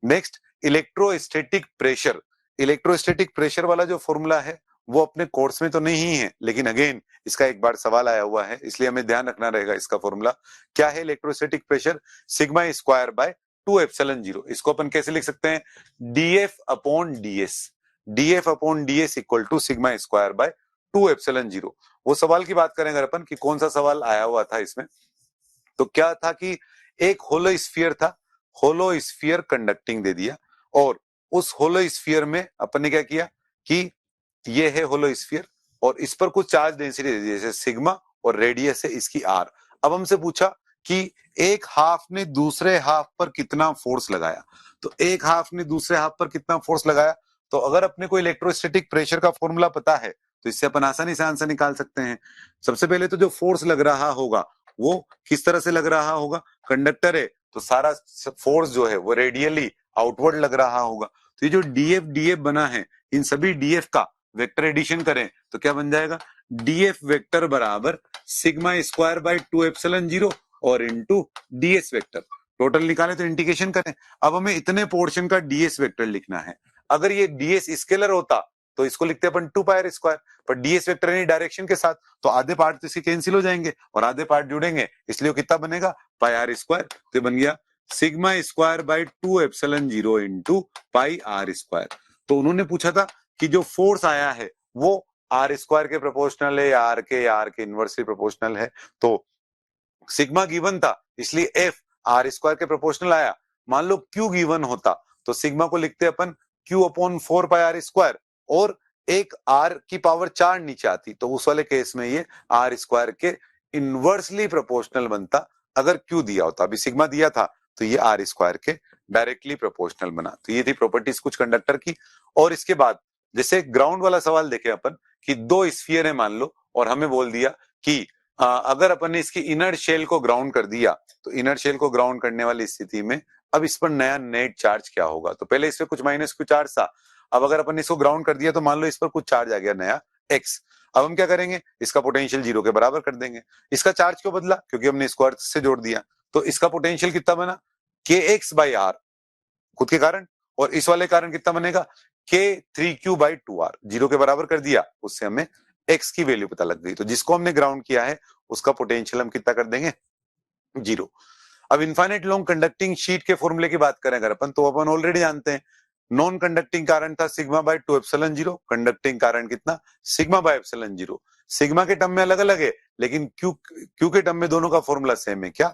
Next, electrostatic pressure. Electrostatic pressure वाला जो फॉर्मूला है वो अपने कोर्स में तो नहीं है, लेकिन अगेन इसका एक बार सवाल आया हुआ है इसलिए हमें ध्यान रखना रहेगा। इसका फॉर्मूला क्या है, electrostatic pressure sigma square by 2 epsilon 0। इसको अपन कैसे लिख सकते हैं, dF/ds, dF/ds equal to sigma square by 2 epsilon 0। वो सवाल की बात करें अगर अपन कि कौन सा सवाल आया हुआ था इसमें, तो क्या था कि एक होलो स्फीयर था, होलो स्फीयर कंडक्टिंग दे दिया, और उस होलो स्फीयर में अपन ने क्या किया कि ये है होलो स्फीयर और इस पर कुछ चार्ज डेंसिटी दे दी जैसे सिग्मा और रेडियस है इसकी R। अब हमसे पूछा कि एक हाफ ने दूसरे हाफ पर कितना फोर्स लगाया, तो एक हाफ ने दूसरे हाफ पर कितना फोर्स लगाया, तो अगर अपने को इलेक्ट्रोस्टैटिक प्रेशर का फॉर्मूला पता है तो इससे अपन आसानी से आंसर निकाल सकते हैं। सबसे पहले तो जो फोर्स लग रहा होगा वो किस तरह से लग रहा होगा, कंडक्टर है तो सारा फोर्स जो है वो रेडियली आउटवर्ड लग रहा होगा। तो ये जो डीएफ बना है, इन सभी डीएफ का वेक्टर एडिशन करें तो क्या बन जाएगा, डीएफ वेक्टर बराबर सिग्मा स्क्वायर बाय 2 एप्सिलॉन 0 और इनटू डीएस वेक्टर। टोटल निकाले तो इंटीग्रेशन करें। अब हमें इतने पोर्शन का डीएस वेक्टर लिखना है। अगर ये डीएस स्केलर होता तो इसको लिखते अपन 2 पाई r स्क्वायर, पर डीएस वेक्टर यानी डायरेक्शन के साथ, तो आधे पार्ट तो इसके कैंसिल हो जाएंगे और आधे पार्ट जुड़ेंगे, इसलिए कितना बनेगा, पाई r स्क्वायर। तो बन गया sigma square by 2 epsilon 0 into pi r square. तो उन्होंने पूछा था कि जो फोर्स आया है वो आर स्क्वायर के प्रोपोर्शनल है या आर के इनवर्सली प्रोपोर्शनल है, तो सिग्मा गिवन था इसलिए एफ आर स्क्वायर के प्रोपोर्शनल आया। मान लो क्यू गिवन होता तो सिग्मा को लिखते अपन Q/4 पाई r स्क्वायर और एक r की पावर 4 नीचे आती, तो उस वाले केस में ये आर स्क्वायर के इनवर्सली प्रोपोर्शनल बनता अगर Q दिया होता। अभी सिग्मा दिया था तो ये आर स्क्वायर के डायरेक्टली प्रोपोर्शनल बना। तो ये थी प्रॉपर्टीज कुछ कंडक्टर की। और इसके बाद जैसे ग्राउंड वाला सवाल देखे अपन कि दो स्फीयर है मान लो और हमें बोल दिया कि अगर अपन ने इसकी इनर शेल को ग्राउंड कर दिया तो इनर शेल को ग्राउंड करने वाली स्थिति में अब इस पर नया नेट चार्ज क्या होगा, तो पहले इस पे कुछ माइनस क्यू चार्ज था, अब अगर अपन इसको ग्राउंड कर दिया तो मान लो इस पर कुछ चार्ज आ गया नया x। अब हम क्या करेंगे, इसका पोटेंशियल जीरो के बराबर कर देंगे। इसका चार्ज क्यों बदला, क्योंकि हमने इसको अर्थ से जोड़ दिया, तो इसका पोटेंशियल कितना बना, kx/r खुद के कारण, और इस वाले कारण कितना बनेगा, k3q/2r, जीरो के बराबर कर दिया, उससे हमें x की वैल्यू पता लग गई। तो जिसको हमने ग्राउंड किया है उसका पोटेंशियल हम कितना कर देंगे, जीरो। अब इनफाइनाइट लॉन्ग कंडक्टिंग शीट के फॉर्मूले की बात करें अगर अपन, तो अपन ऑलरेडी जानते हैं नॉन कंडक्टिंग कारण था सिग्मा बाय 2 एप्सिलॉन 0, कंडक्टिंग कारण कितना, सिग्मा बाय एप्सिलॉन 0। सिग्मा के टर्म में अलग अलग है लेकिन क्यू के टर्म में दोनों का फॉर्मूला सेम है, क्या,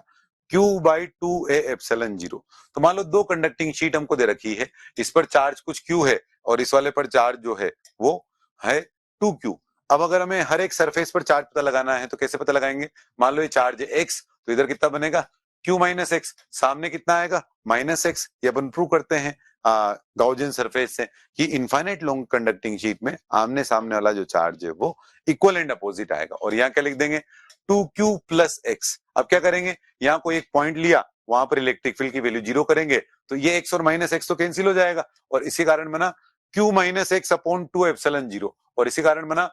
Q/2a एप्सिलॉन 0। तो मान लो दो कंडक्टिंग शीट हमको दे रखी है, इस पर चार्ज कुछ Q है और इस वाले पर चार्ज जो है वो है 2Q। अब अगर हमें हर एक सरफेस पर चार्ज पता लगाना है तो कैसे पता लगाएंगे? मान लो ये चार्ज है x, तो इधर कितना बनेगा? q माइनस एक्स, सामने कितना आएगा? Minus x. ये अपन प्रूव करते हैं गाउजियन सरफेस से कि इनफाइनाइट लॉन्ग कंडक्टिंग शीट में आमने सामने वाला जो चार्ज है वो इक्वल एंड अपोजिट आएगा। और यहाँ क्या लिख देंगे? 2q plus x. अब क्या करेंगे? यहाँ कोई एक पॉइंट लिया, वहां पर इलेक्ट्रिक फील्ड की वैल्यू 0 करेंगे तो ये x और माइनस एक्स तो कैंसिल हो जाएगा, और इसी कारण बना q minus x upon 2 epsilon 0, और इसी कारण बना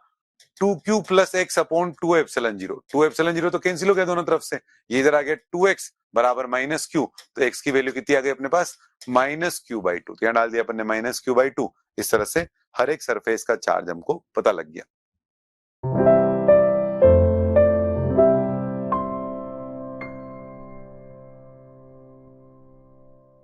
2q plus x upon 2 epsilon 0। 2 epsilon 0 तो कैंसिल हो गया दोनों तरफ से, ये इधर आ गया 2x बराबर माइनस क्यू, तो x की वैल्यू कितनी आ गई अपने पास? Minus Q by 2। तो यहाँ डाल दिया अपन ने माइनस क्यू बाई 2। इस तरह से हर एक सरफेस का चार्ज हमको पता लग गया।